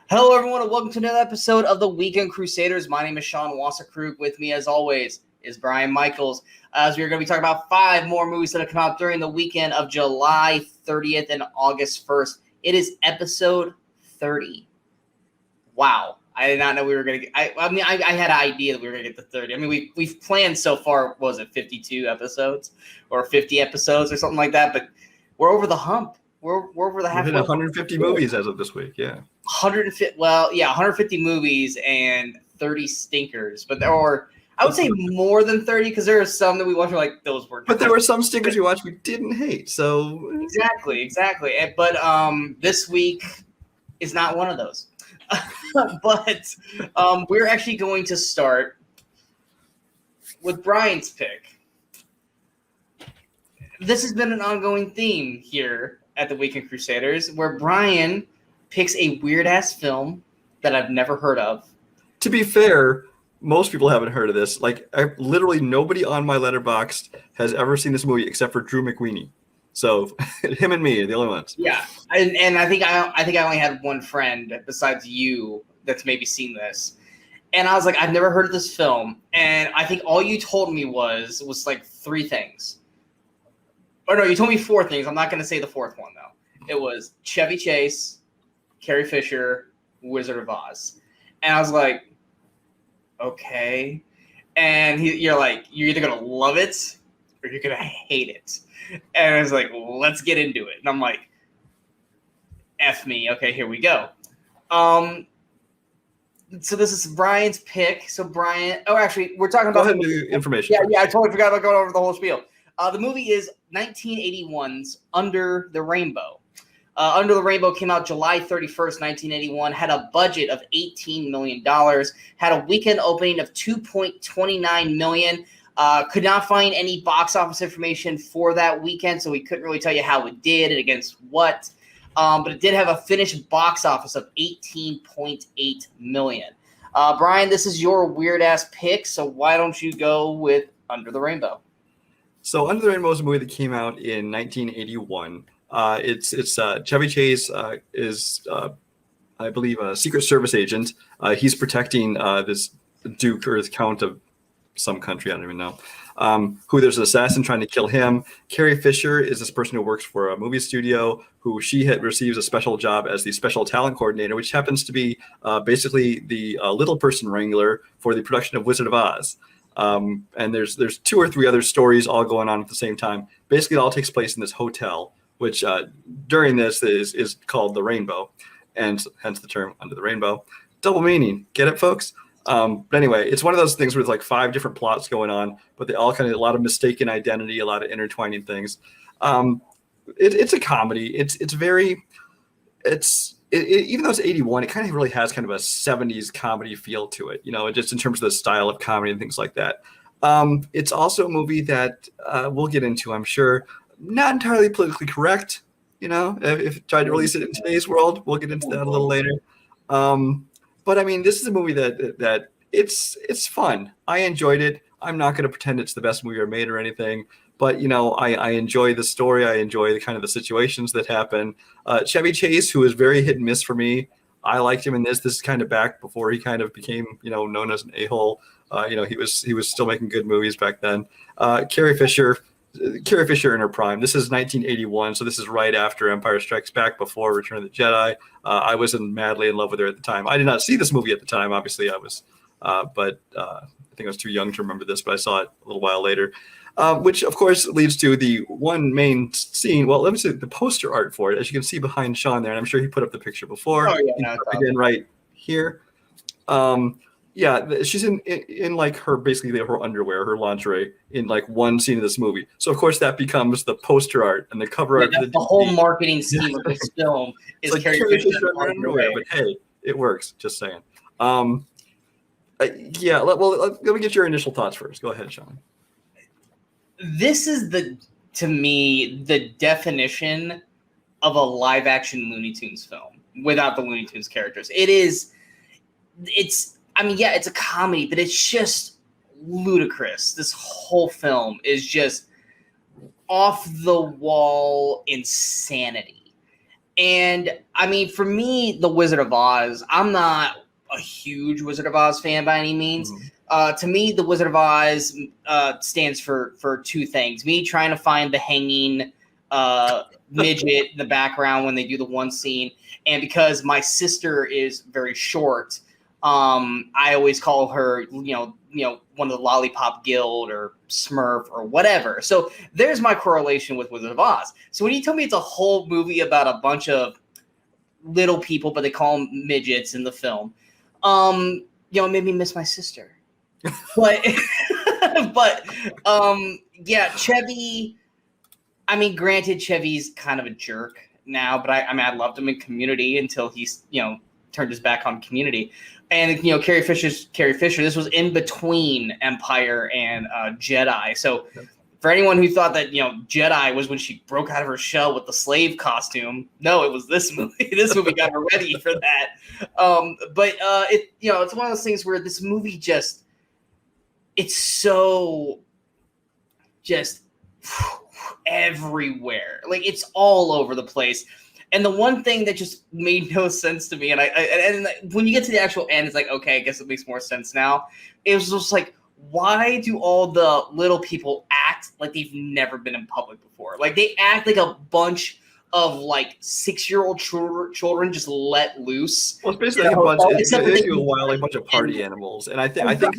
Hello, everyone, and welcome to another episode of the Weekend Crusaders. My name is Sean Wasserkrug. With me, as always, is Brian Michaels. As we're going to be talking about 5 more movies that have come out during the weekend of July 30th and August 1st. It is episode 30. Wow. I did not know we were going to get... I had an idea that we were going to get to 30. I mean, we've planned so far, what was it, 52 episodes? Or 50 episodes or something like that, but we're over the hump. We're over the halfway. 150 movies as of this week, yeah. 150 movies and 30 stinkers. But I would say more than 30 because there are some that we watched like those were. But there were some stinkers we watched we didn't hate. So exactly. But this week is not one of those. But we're actually going to start with Brian's pick. This has been an ongoing theme here at the Weekend Crusaders, where Brian picks a weird-ass film that I've never heard of. To be fair, most people haven't heard of this. Like, literally nobody on my Letterboxd has ever seen this movie except for Drew McWeeny. So him and me are the only ones. Yeah, and I think I only had one friend besides you that's maybe seen this. And I was like, I've never heard of this film. And I think all you told me was like 3 things. Or no, you told me 4 things. I'm not going to say the 4th one, though. It was Chevy Chase, Carrie Fisher, Wizard of Oz. And I was like, okay. And you're like, you're either going to love it or you're going to hate it. And I was like, well, let's get into it. And I'm like, F me. Okay, here we go. So this is Brian's pick. So Brian, actually, we're talking about... Go ahead and do information. Yeah, I totally forgot about going over the whole spiel. The movie is 1981's Under the Rainbow. Under the Rainbow came out July 31st, 1981, had a budget of $18 million, had a weekend opening of $2.29 million, could not find any box office information for that weekend, so we couldn't really tell you how it did and against what, but it did have a finished box office of $18.8 million. Brian, this is your weird-ass pick, so why don't you go with Under the Rainbow? So Under the Rainbow is a movie that came out in 1981. It's Chevy Chase is, I believe, a Secret Service agent. He's protecting this Duke or the Count of some country, I don't even know, who there's an assassin trying to kill him. Carrie Fisher is this person who works for a movie studio who receives a special job as the special talent coordinator, which happens to be basically the little person wrangler for the production of Wizard of Oz. And there's 2 or 3 other stories all going on at the same time. Basically, it all takes place in this hotel, which during this is called the Rainbow, and hence the term Under the Rainbow. Double meaning. Get it, folks? But anyway, it's one of those things with like 5 different plots going on, but they all kind of a lot of mistaken identity, a lot of intertwining things. It's a comedy. Even though it's 81, it kind of really has kind of a 70s comedy feel to it, just in terms of the style of comedy and things like that. It's also a movie that we'll get into, I'm sure, not entirely politically correct, if it tried to release it in today's world. We'll get into that a little later. But I mean, this is a movie that it's fun. I enjoyed it. I'm not going to pretend it's the best movie ever made or anything. But, I enjoy the story. I enjoy the kind of the situations that happen. Chevy Chase, who is very hit and miss for me, I liked him in this. This is kind of back before he kind of became, known as an a-hole. He was still making good movies back then. Carrie Fisher in her prime. This is 1981, so this is right after Empire Strikes Back, before Return of the Jedi. I was madly in love with her at the time. I did not see this movie at the time. Obviously, I was, but I think I was too young to remember this, but I saw it a little while later. Which, of course, leads to the one main scene. Well, let me see the poster art for it. As you can see behind Sean there, and I'm sure he put up the picture before. Oh, yeah. Again, right here. She's in like her, basically her underwear, her lingerie in like one scene of this movie. So, of course, that becomes the poster art and the cover art. That's the whole marketing scheme of this film is like Carrie Fisher underwear. But hey, it works. Just saying. Let me get your initial thoughts first. Go ahead, Sean. This is to me, the definition of a live action Looney Tunes film without the Looney Tunes characters. It's a comedy, but it's just ludicrous. This whole film is just off the wall insanity. And I mean, for me, The Wizard of Oz, I'm not a huge Wizard of Oz fan by any means. To me, The Wizard of Oz stands for two things. Me trying to find the hanging midget in the background when they do the one scene. And because my sister is very short, I always call her, one of the Lollipop Guild or Smurf or whatever. So there's my correlation with Wizard of Oz. So when you tell me it's a whole movie about a bunch of little people, but they call them midgets in the film, it made me miss my sister. But, yeah, Chevy. I mean, granted, Chevy's kind of a jerk now, but I loved him in Community until he's, turned his back on Community. And, Carrie Fisher, this was in between Empire and Jedi. So for anyone who thought that, Jedi was when she broke out of her shell with the slave costume, no, it was this movie. This movie got her ready for that. It's one of those things where this movie it's so just everywhere. Like, it's all over the place. And the one thing that just made no sense to me, and when you get to the actual end, it's like, okay, I guess it makes more sense now. It was just like, why do all the little people act like they've never been in public before? Like, they act like a bunch of like 6-year-old children just let loose. Well, it's basically a bunch of party animals, and I think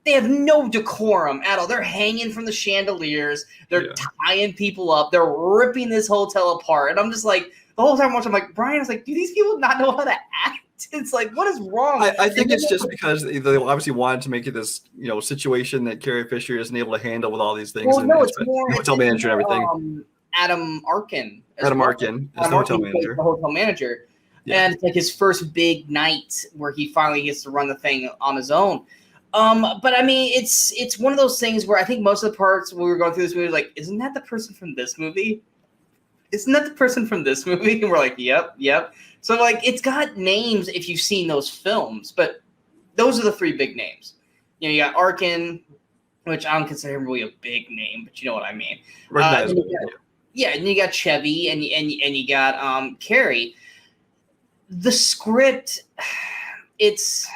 they have no decorum at all. They're hanging from the chandeliers. They're tying people up. They're ripping this hotel apart, and I'm just like, the whole time watching, I'm like, Brian, I was like, do these people not know how to act? It's like, what is wrong? I think it's just because they obviously wanted to make it this, situation that Carrie Fisher isn't able to handle with all these things. Well, no, it's more hotel manager and everything. Adam Arkin. Arkin is the hotel manager. The hotel manager. Yeah. And it's like his first big night where he finally gets to run the thing on his own. But I mean, it's one of those things where I think most of the parts when we were going through this movie, like, isn't that the person from this movie? Isn't that the person from this movie? And we're like, yep. So, like, it's got names if you've seen those films, but those are the three big names. You got Arkin, which I don't consider him really a big name, but you know what I mean. And you got Chevy, and you got Carrie. The script, it's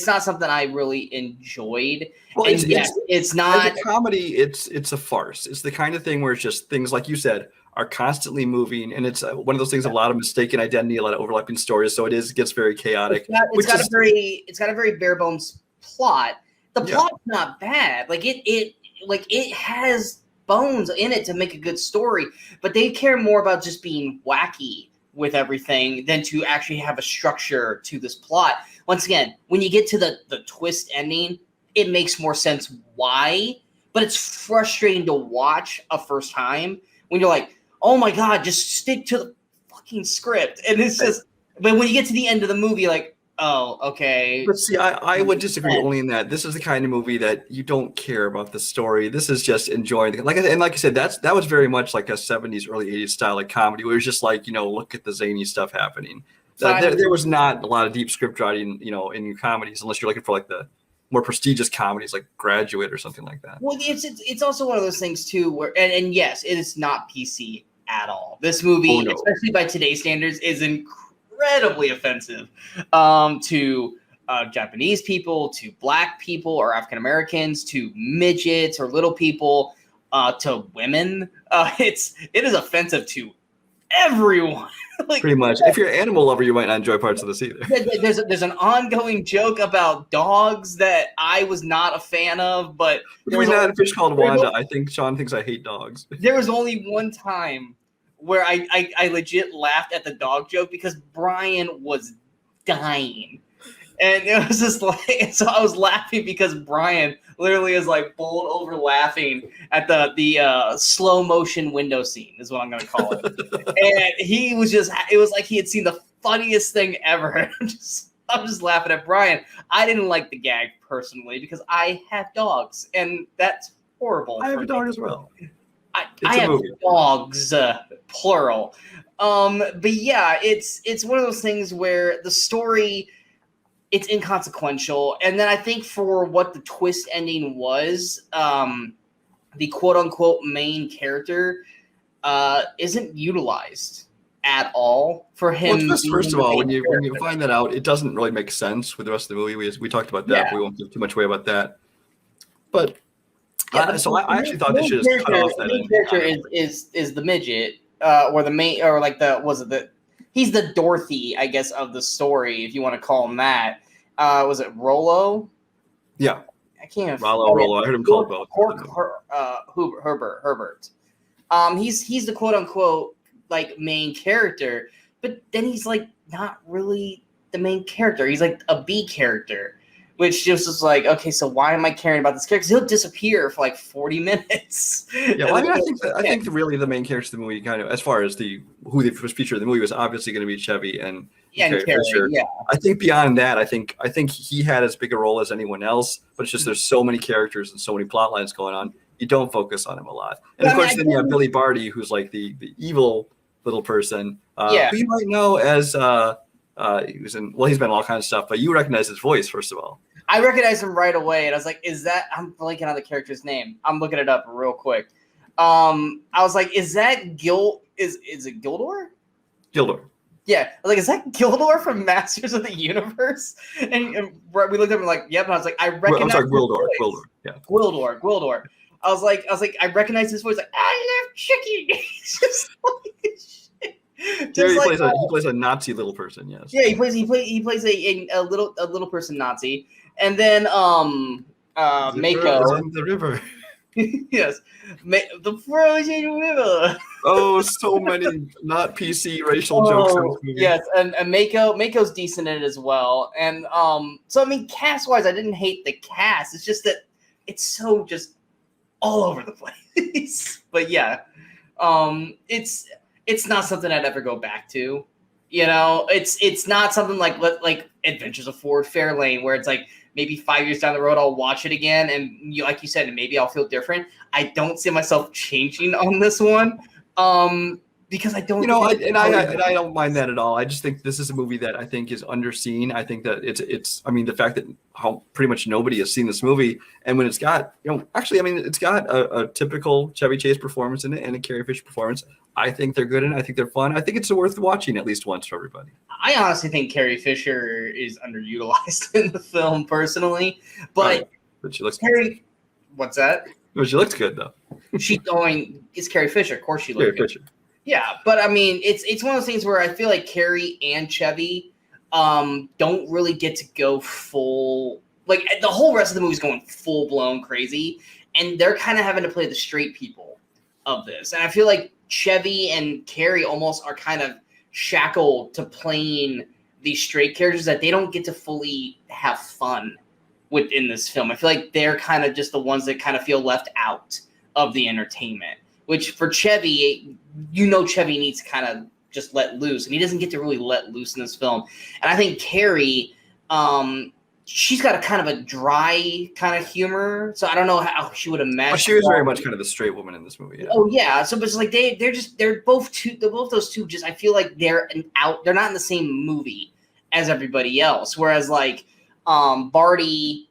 not something I really enjoyed. Well, it's not a comedy. It's a farce. It's the kind of thing where it's just things like you said are constantly moving, and it's one of those things of a lot of mistaken identity, a lot of overlapping stories. So it gets very chaotic. It's got a very bare bones plot. The plot's not bad. Like it has bones in it to make a good story, but they care more about just being wacky with everything than to actually have a structure to this plot. Once again, when you get to the twist ending, it makes more sense why, but it's frustrating to watch a first time when you're like, oh my God, just stick to the fucking script. And it's just, but when you get to the end of the movie, like, oh, okay. But see, I would disagree only in that this is the kind of movie that you don't care about the story. This is just enjoying it. Like I said, that was very much like a 70s, early 80s style like comedy where it was just like, look at the zany stuff happening. There was not a lot of deep script writing, in comedies, unless you're looking for like the more prestigious comedies like Graduate or something like that. Well, it's also one of those things too where, and yes, it is not PC at all. This movie, especially by today's standards, is incredibly offensive to Japanese people, to Black people or African Americans, to midgets or little people, to women. It is offensive to everyone. Like, pretty much. If you're an animal lover, you might not enjoy parts of this either. There's an ongoing joke about dogs that I was not a fan of, but we not a fish called Wanda. I think Sean thinks I hate dogs. There was only one time where I legit laughed at the dog joke because Brian was dying. And it was just like, so I was laughing because Brian literally is like bowled over laughing at the slow motion window scene is what I'm going to call it. And he was just, it was like he had seen the funniest thing ever. I'm just laughing at Brian. I didn't like the gag personally because I have dogs and that's horrible. I have a dog as well. I have dogs, plural. But yeah, it's one of those things where the story, it's inconsequential. And then I think for what the twist ending was, the quote unquote main character isn't utilized at all for him. Well, just first of all, when you character. find that out, it doesn't really make sense with the rest of the movie. We talked about that. Yeah. But we won't give too much away about that. But Yeah, so I actually thought they should have cut off that main ending. character is the midget, or the main, or like he's the Dorothy, I guess, of the story, if you want to call him that. Was it Rollo? Yeah. I can't. Rollo. I heard him call it both. Herbert. He's the quote unquote like main character, but then he's like not really the main character. He's like a B character, which just is like, okay, so why am I caring about this character? 'Cause he'll disappear for like 40 minutes. Yeah, well, I think really the main characters of the movie, kind of as far as who the first feature of the movie was, obviously going to be Chevy and Carrie Fisher. Yeah. I think beyond that, I think he had as big a role as anyone else, but it's just there's so many characters and so many plot lines going on, you don't focus on him a lot. And of course, then you have Billy Barty, who's like the evil little person, who you might know as he's been in all kinds of stuff, but you recognize his voice first of all. I recognized him right away, and I was like, "Is that?" I'm blanking on the character's name. I'm looking it up real quick. I was like, "Is that Is it Gildor?" Gildor. Yeah, I was like, "Is that Gildor from Masters of the Universe?" And we looked at him like, "Yep." And I was like, "I recognize." I'm sorry, Gwildor. Gwildor. Yeah. Gwildor. I was like, I recognize his voice. Like, I love chicken. Just like shit. He plays a Nazi little person. Yes. Yeah, he plays a little person Nazi, and then Mako. In the river. Yes, the frozen river. Oh, so many not PC racial jokes in this movie. Yes, and Mako's decent in it as well. And so I mean, cast wise, I didn't hate the cast. It's just that it's so just all over the place. But yeah, it's not something I'd ever go back to. You know, it's not something like Adventures of Ford Fairlane, where it's like maybe 5 years down the road I'll watch it again, and like you said, maybe I'll feel different. I don't see myself changing on this one, because I don't. You know, I don't mind that at all. I just think this is a movie that I think is underseen. I think that it's. I mean, the fact that how pretty much nobody has seen this movie, and when it's got, it's got a typical Chevy Chase performance in it and a Carrie Fisher performance. I think they're good and I think they're fun. I think it's worth watching at least once for everybody. I honestly think Carrie Fisher is underutilized in the film, personally. But she looks Carrie, good. What's that? Well, she looks good though. It's Carrie Fisher. Of course, she looks good. Fisher. Yeah, but I mean, it's one of those things where I feel like Carrie and Chevy don't really get to go full. Like the whole rest of the movie's going full blown crazy, and they're kind of having to play the straight people of this. And I feel like Chevy and Carrie almost are kind of shackled to playing these straight characters that they don't get to fully have fun within this film. I feel like they're kind of just the ones that kind of feel left out of the entertainment, which for Chevy, Chevy needs to kind of just let loose, and he doesn't get to really let loose in this film. And I think Carrie, she's got a kind of a dry kind of humor, so I don't know how she would imagine. Well, she was very much kind of the straight woman in this movie. Yeah. Oh yeah, so but it's like they're both those two. Just I feel like they're not in the same movie as everybody else. Whereas like Barty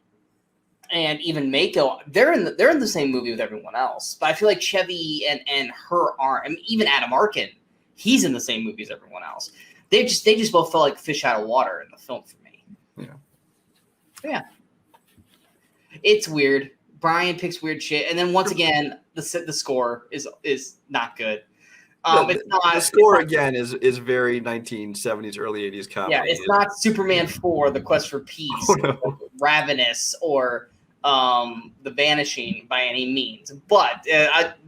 and even Mako, they're in the same movie with everyone else. But I feel like Chevy and her aren't. I mean, even Adam Arkin, he's in the same movie as everyone else. They just both felt like fish out of water in the film for me. Yeah. It's weird. Brian picks weird shit, and then once again, the score is not good. The score again is very 1970s, early 80s comedy. Yeah, it's not Superman 4, The Quest for Peace, or Ravenous, or The Vanishing by any means. But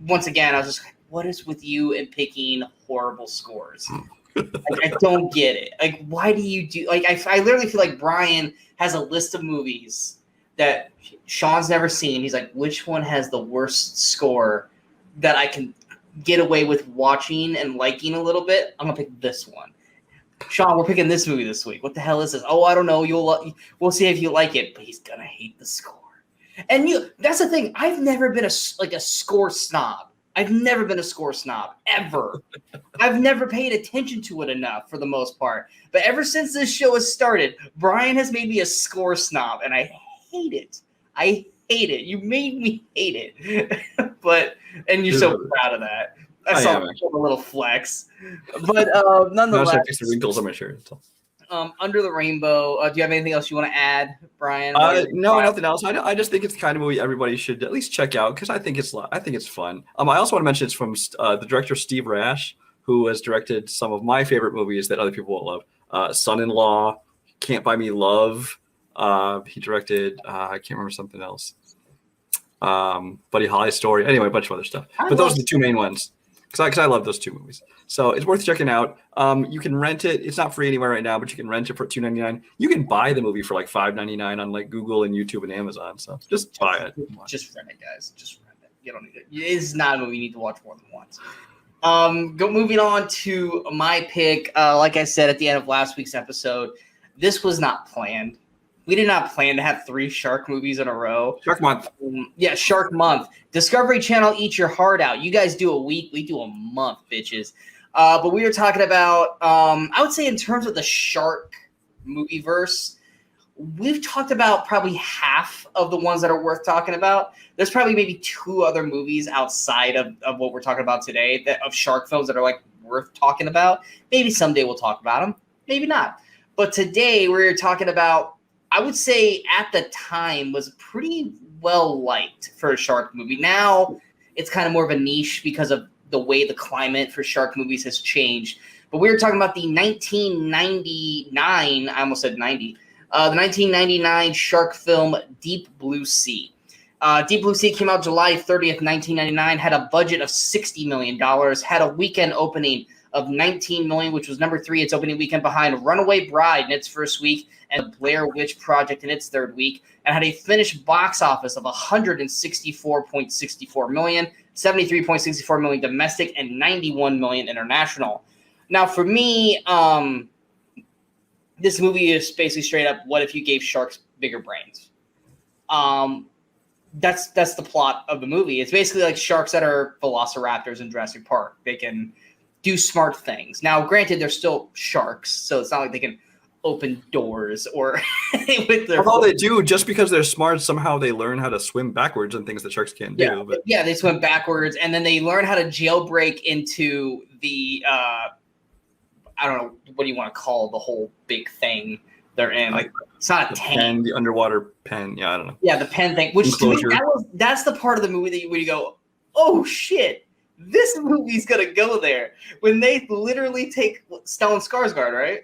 once again, I was just like, what is with you and picking horrible scores? I don't get it. Like, why do you do? Like, I literally feel like Brian has a list of movies that Sean's never seen. He's like, which one has the worst score that I can get away with watching and liking a little bit? I'm gonna pick this one. Sean, we're picking this movie this week. What the hell is this? Oh, I don't know. We'll see if you like it, but he's gonna hate the score. And that's the thing. I've never been a score snob. I've never been a score snob, ever. I've never paid attention to it enough for the most part. But ever since this show has started, Brian has made me a score snob, and I hate it. I hate it. You made me hate it. And you're so proud of that. I saw a little flex, but nonetheless, I fix the wrinkles on my shirt. Under the Rainbow. Do you have anything else you want to add, Brian? No, nothing else. I just think it's the kind of movie everybody should at least check out because I think it's fun. I also want to mention it's from the director Steve Rash, who has directed some of my favorite movies that other people won't love. Son-in-Law, Can't Buy Me Love. He directed I can't remember something else. Buddy Holly Story. Anyway, a bunch of other stuff. But those are the two main ones because I love those two movies. So it's worth checking out. You can rent it. It's not free anywhere right now, but you can rent it for $2.99. You can buy the movie for like $5.99 on like Google and YouTube and Amazon. So just buy it. Just rent it, guys. Just rent it. You don't need it. It's not a movie you need to watch more than once. Moving on to my pick. Like I said at the end of last week's episode, this was not planned. We did not plan to have 3 shark movies in a row. Shark Month. Shark Month. Discovery Channel, eat your heart out. You guys do a week. We do a month, bitches. But we were talking about, I would say in terms of the shark movie verse, we've talked about probably half of the ones that are worth talking about. There's probably maybe 2 other movies outside of what we're talking about today of shark films that are like worth talking about. Maybe someday we'll talk about them. Maybe not. But today we're talking about, I would say at the time was pretty well liked for a shark movie. Now it's kind of more of a niche because of the way the climate for shark movies has changed. But we were talking about the 1999, I almost said 90, the 1999 shark film Deep Blue Sea. Deep Blue Sea came out July 30th, 1999, had a budget of $60 million, had a weekend opening of $19 million, which was number 3 its opening weekend behind Runaway Bride in its first week and Blair Witch Project in its third week, and had a finished box office of $164.64 million, $73.64 million domestic, and $91 million international. Now, for me, this movie is basically straight up, what if you gave sharks bigger brains? That's the plot of the movie. It's basically like sharks that are velociraptors in Jurassic Park. They can do smart things. Now, granted, they're still sharks, so it's not like they can open doors or with their. Although they do, just because they're smart, somehow they learn how to swim backwards and things that sharks can't do. But yeah, they swim backwards, and then they learn how to jailbreak into the I don't know, what do you want to call the whole big thing they're in? Like it's not a tank. Pen, the underwater pen. Yeah, I don't know. Yeah, the pen thing. Which to me, that's the part of the movie where you go, oh shit, this movie's gonna go there. When they literally take Stellan Skarsgård, right?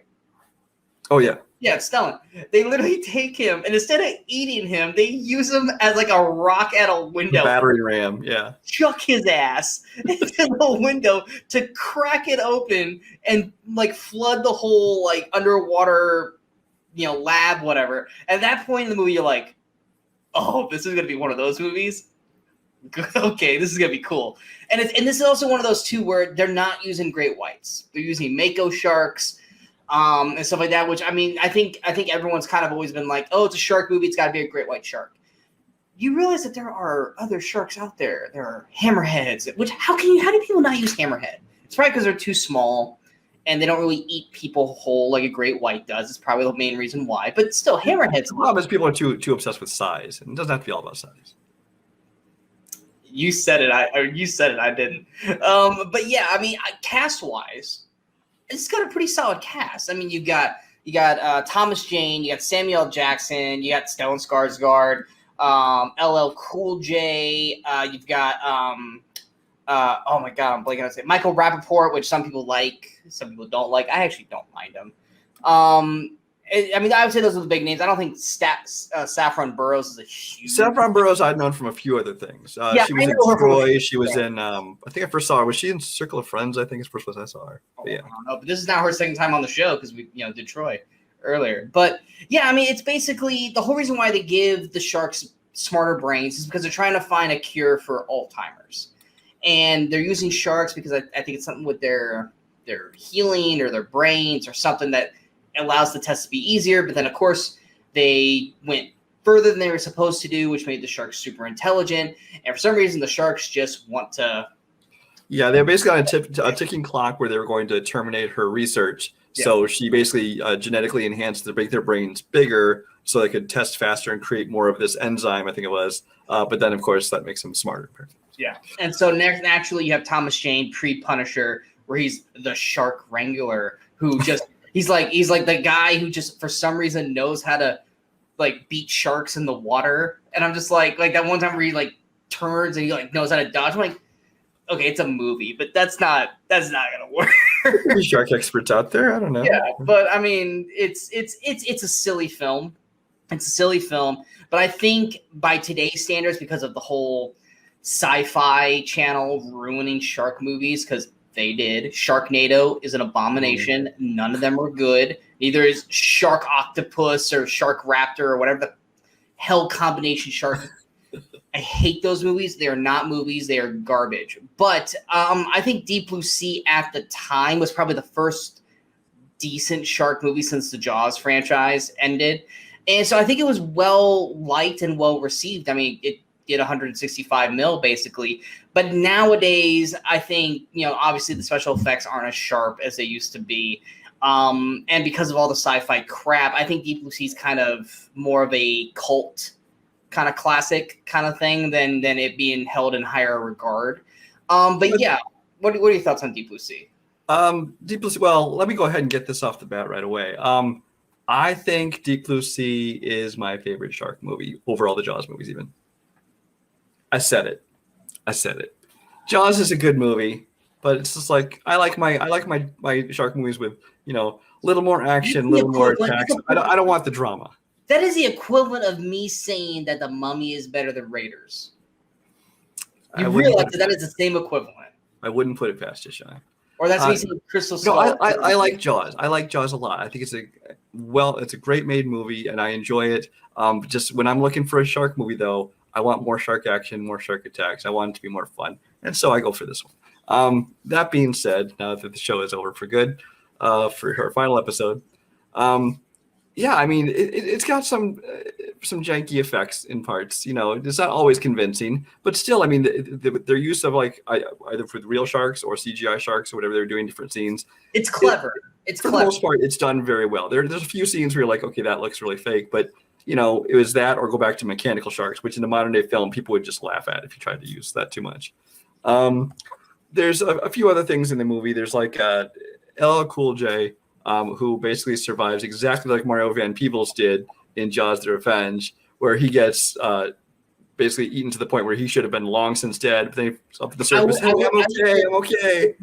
Oh, yeah. Yeah, it's Stellan. They literally take him, and instead of eating him, they use him as like a rock at a window. Battering ram, yeah. Chuck his ass into the window to crack it open and like flood the whole like underwater, lab, whatever. At that point in the movie, you're like, oh, this is going to be one of those movies? Okay, this is going to be cool. And this is also one of those, too, where they're not using great whites. They're using mako sharks. And stuff like that, which I think everyone's kind of always been like, oh, it's a shark movie, it's got to be a great white shark. You realize that there are other sharks out there. There are hammerheads. Which how do people not use hammerhead? It's probably because they're too small and they don't really eat people whole like a great white does. It's probably the main reason why. But still, hammerheads. The problem is people are too obsessed with size, and it doesn't have to be all about size. You said it. I didn't. But yeah, cast wise. It's got a pretty solid cast. You got Thomas Jane, you got Samuel Jackson, you got Stellan Skarsgård, LL Cool J, you've got oh my god, I'm blanking on it. Michael Rappaport, which some people like, some people don't like. I actually don't mind him. I would say those are the big names. I don't think Saffron Burrows is a huge. Saffron Burrows I'd known from a few other things. She was in Troy. She was in. I think I first saw her. Was she in Circle of Friends? I think it's the first place I saw her. But yeah. I don't know, but this is now her second time on the show because we did Troy earlier. But yeah, it's basically the whole reason why they give the sharks smarter brains is because they're trying to find a cure for Alzheimer's, and they're using sharks because I think it's something with their healing or their brains or something that allows the test to be easier, but then of course they went further than they were supposed to do, which made the sharks super intelligent. And for some reason, the sharks just want to. Yeah, they're basically on a ticking clock where they were going to terminate her research. Yeah. So she basically genetically enhanced to make their brains bigger so they could test faster and create more of this enzyme, I think it was. But then, of course, that makes them smarter. Yeah. And so next, naturally, you have Thomas Jane pre-Punisher, where he's the shark wrangler who just he's like the guy who just for some reason knows how to like beat sharks in the water. And I'm just like that one time where he like turns and he like knows how to dodge. I'm like, okay, it's a movie, but that's not gonna work. There's shark experts out there. I don't know. Yeah, but I mean, it's a silly film. It's a silly film, but I think by today's standards, because of the whole Sci-Fi Channel ruining shark movies, because they did. Sharknado is an abomination. None of them are good. Neither is Shark Octopus or Shark Raptor or whatever the hell combination shark. I hate those movies. They are not movies. They are garbage. But I think Deep Blue Sea at the time was probably the first decent shark movie since the Jaws franchise ended. And so I think it was well liked and well received. I mean, it did 165 mil basically. But nowadays, I think, obviously the special effects aren't as sharp as they used to be. And because of all the sci-fi crap, I think Deep Blue Sea is kind of more of a cult kind of classic kind of thing than it being held in higher regard. But yeah, what are your thoughts on Deep Blue Sea? Deep Blue Sea, well, let me go ahead and get this off the bat right away. I think Deep Blue Sea is my favorite shark movie over all the Jaws movies even. I said it. Jaws is a good movie, but it's just like I like my shark movies with, little more action, little more attacks. I don't want the drama. That is the equivalent of me saying that The Mummy is better than Raiders. You realize that is the same equivalent. I wouldn't put it past you, Shai. Or that's me saying Crystal Skull. No, I like Jaws. I like Jaws a lot. I think it's a great made movie, and I enjoy it. Just when I'm looking for a shark movie, though, I want more shark action, more shark attacks. I want it to be more fun, and so I go for this one. That being said, now that the show is over for good, for her final episode, yeah, I mean, it's got some janky effects in parts. It's not always convincing, but still, I mean, their use of like either for the real sharks or CGI sharks or whatever they're doing different scenes. It's clever. For the most part, it's done very well. There's a few scenes where you're like, okay, that looks really fake, but it was that or go back to mechanical sharks, which in the modern day film people would just laugh at if you tried to use that too much. There's a few other things in the movie. There's like LL Cool J. Who basically survives exactly like Mario Van Peebles did in Jaws: The Revenge, where he gets basically eaten to the point where he should have been long since dead. But then up at the surface, I'm okay.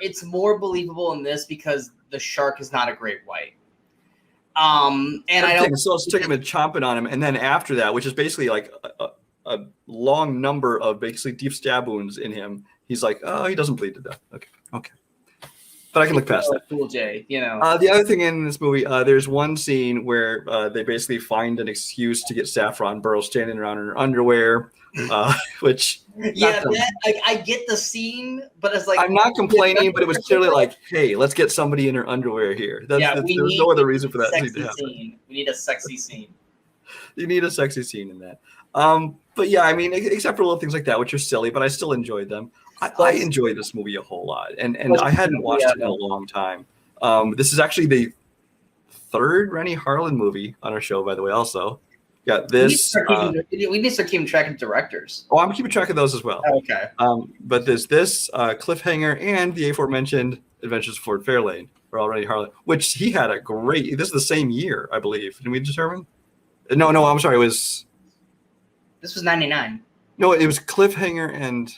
It's more believable in this because the shark is not a great white. And I don't. So it's taking him and chomping on him, and then after that, which is basically like a long number of basically deep stab wounds in him, he's like, oh, he doesn't bleed to death. Okay. But I can look past that. Cool J, The other thing in this movie, there's one scene where they basically find an excuse to get Saffron Burrow standing around in her underwear, which I get the scene, but it's like I'm not complaining, but it was clearly like, hey, let's get somebody in her underwear here. There's no other reason for that scene to happen. We need a sexy scene. You need a sexy scene in that. But yeah, I mean, except for little things like that, which are silly, but I still enjoyed them. I enjoy this movie a whole lot, and I hadn't watched it in a long time. This is actually the third Rennie Harlan movie on our show, by the way. Also, this. We need to start keeping track of directors. Oh, I'm keeping track of those as well. Okay. But there's this Cliffhanger and the aforementioned Adventures of Ford Fairlane for all Rennie Harlan, which he had a great. This is the same year, I believe. Did we determine? No, I'm sorry. It was. This was 99. No, it was Cliffhanger and.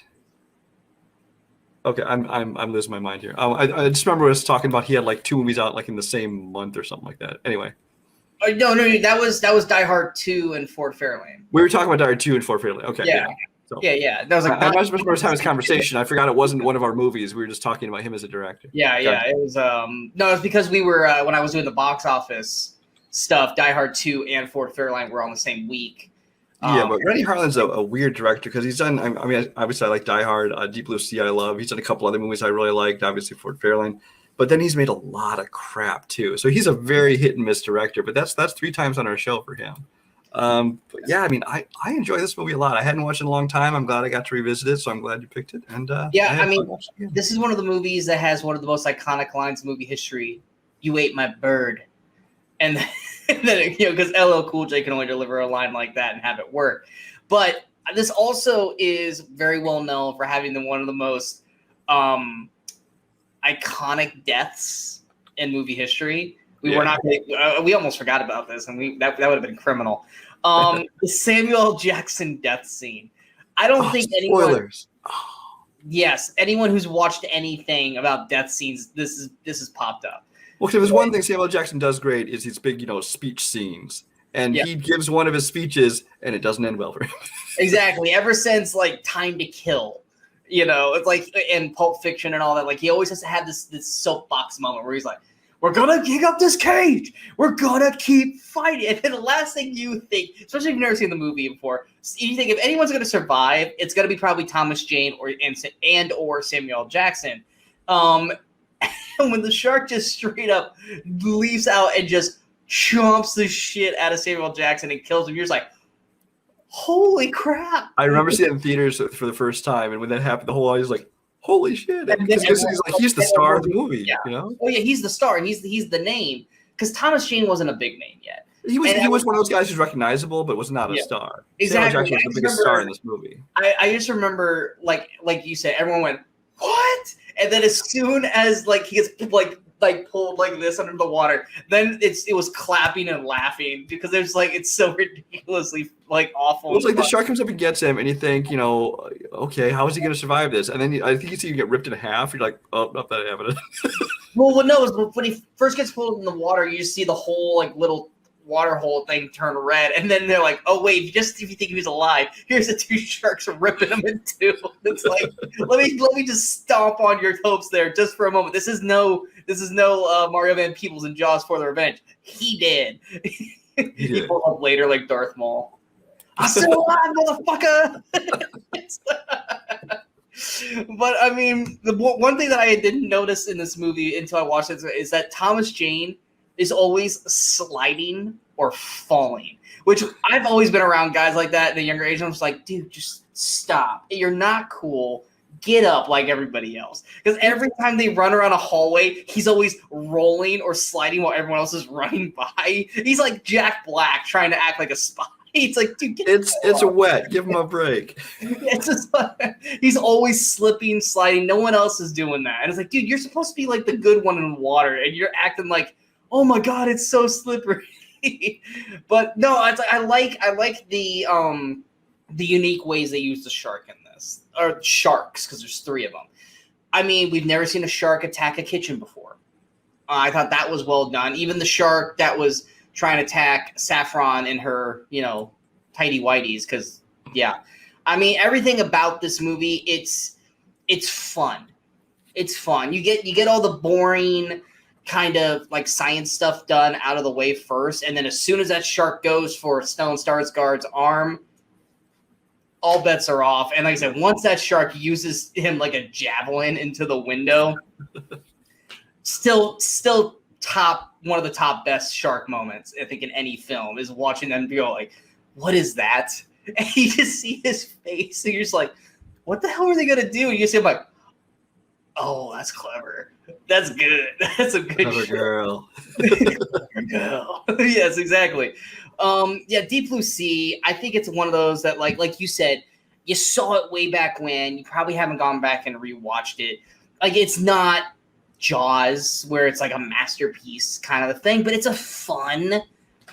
Okay, I'm losing my mind here. I just remember us talking about he had like two movies out like in the same month or something like that. Anyway. No, that was Die Hard 2 and Ford Fairlane. We were talking about Die Hard 2 and Ford Fairlane. Okay. Yeah. So, yeah. That was like I just remember us having this conversation. I forgot it wasn't one of our movies. We were just talking about him as a director. Yeah. It was no, it's because we were when I was doing the box office stuff, Die Hard 2 and Ford Fairlane were on the same week. Yeah, but Rennie Harlan's a weird director because he's done. I mean, obviously, I like Die Hard, Deep Blue Sea. I love. He's done a couple other movies I really liked. Obviously, Ford Fairlane, but then he's made a lot of crap too. So he's a very hit and miss director. But that's 3 times on our show for him. But yeah, I mean, I enjoy this movie a lot. I hadn't watched it in a long time. I'm glad I got to revisit it. So I'm glad you picked it. And yeah, I mean, this is one of the movies that has one of the most iconic lines in movie history. You ate my bird, and then because LL Cool J can only deliver a line like that and have it work. But This also is very well known for having one of the most iconic deaths in movie history. We were not. We almost forgot about this, and that would have been criminal. The Samuel Jackson death scene. I don't think anyone. Spoilers. Yes, anyone who's watched anything about death scenes, this is popped up. Well, because there's one thing Samuel Jackson does great is these big, speech scenes, and he gives one of his speeches, and it doesn't end well for him. Exactly. Ever since like Time to Kill, it's like in Pulp Fiction and all that. Like he always has to have this soapbox moment where he's like, "We're gonna kick up this cage. We're gonna keep fighting." And then the last thing you think, especially if you've never seen the movie before, you think if anyone's gonna survive, it's gonna be probably Thomas Jane or Samuel Jackson. And when the shark just straight up leaps out and just chomps the shit out of Samuel Jackson and kills him, you're just like, holy crap. I remember seeing it in theaters for the first time, and when that happened, the whole audience was like, holy shit. Because he's the star of the movie, Oh yeah, he's the star, and he's the name. Because Thomas Jane wasn't a big name yet. He was one of those guys who's recognizable, but was not a star. Exactly. Samuel Jackson was the biggest star in this movie. I just remember, like you said, everyone went, what? And then as soon as he gets pulled like this under the water, then it was clapping and laughing because it's so ridiculously awful. It's like the shark comes up and gets him, and you think, okay, how is he going to survive this? And then I think you see him get ripped in half. You're like, oh, not that evident. Well, no, when he first gets pulled in the water, you just see the whole little water hole thing turn red, and then they're like, oh wait, if you think he was alive, here's the two sharks ripping him in two. It's like, let me just stomp on your hopes there just for a moment. This is no Mario Van Peebles and Jaws for the Revenge. He did. He pulled up later like Darth Maul. I'm still alive, motherfucker. But I mean, the one thing that I didn't notice in this movie until I watched it is that Thomas Jane is always sliding or falling, which I've always been around guys like that at a younger age. I'm just like, dude, just stop. You're not cool. Get up like everybody else. Because every time they run around a hallway, he's always rolling or sliding while everyone else is running by. He's like Jack Black trying to act like a spy. It's like, dude, it's a wet. Give him a break. It's just he's always slipping, sliding. No one else is doing that. And it's like, dude, you're supposed to be like the good one in water, and you're acting like, oh my god, it's so slippery. But no, I like the unique ways they use the shark in this, or sharks, because there's three of them. I mean, we've never seen a shark attack a kitchen before. I thought that was well done. Even the shark that was trying to attack Saffron in her, tighty whities, because I mean, everything about this movie, it's fun. It's fun. You get all the boring kind of science stuff done out of the way first, and then as soon as that shark goes for Stellan Skarsgård's arm, all bets are off. And like I said, once that shark uses him like a javelin into the window, still one of the top best shark moments I think in any film is watching them go like, what is that? And you just see his face, and you're just like, what the hell are they gonna do? And you see him like, oh, that's clever. That's good. That's a good Clever girl. girl. Yes, exactly. Deep Blue Sea, I think it's one of those that like you said, you saw it way back when. You probably haven't gone back and rewatched it. Like, it's not Jaws where it's like a masterpiece kind of a thing, but it's a fun,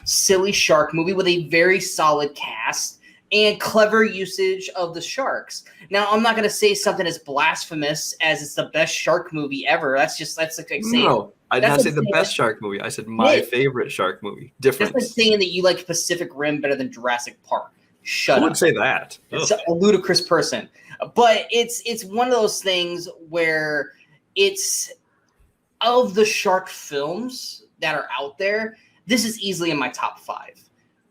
silly shark movie with a very solid cast and clever usage of the sharks. Now, I'm not going to say something as blasphemous as it's the best shark movie ever. That's like saying... No, I did not say the best shark movie. I said my favorite shark movie. Difference. That's like saying that you like Pacific Rim better than Jurassic Park. Shut up. I wouldn't say that. It's a ludicrous person. But it's one of those things where it's... Of the shark films that are out there, this is easily in my top 5.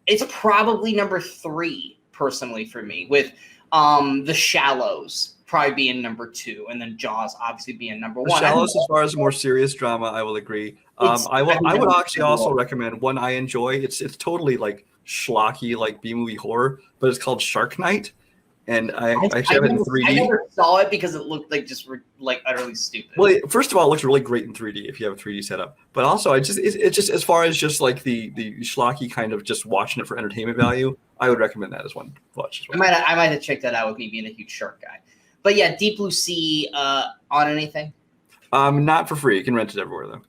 It's probably number 3, personally, for me, with The Shallows probably being number 2, and then Jaws obviously being number 1. The Shallows, as far as a more serious drama, I will agree. I would actually also recommend one I enjoy. It's totally like schlocky, like B-movie horror, but it's called Shark Night. and I actually have it in 3D. I never saw it because it looked like just like utterly stupid. Well, first of all, it looks really great in 3D if you have a 3D setup. But also, it's just as far as just like the schlocky kind of just watching it for entertainment value, I would recommend that as one watch as well. I might have checked that out with me being a huge shark guy. But yeah, Deep Blue Sea on anything? Not for free. You can rent it everywhere though.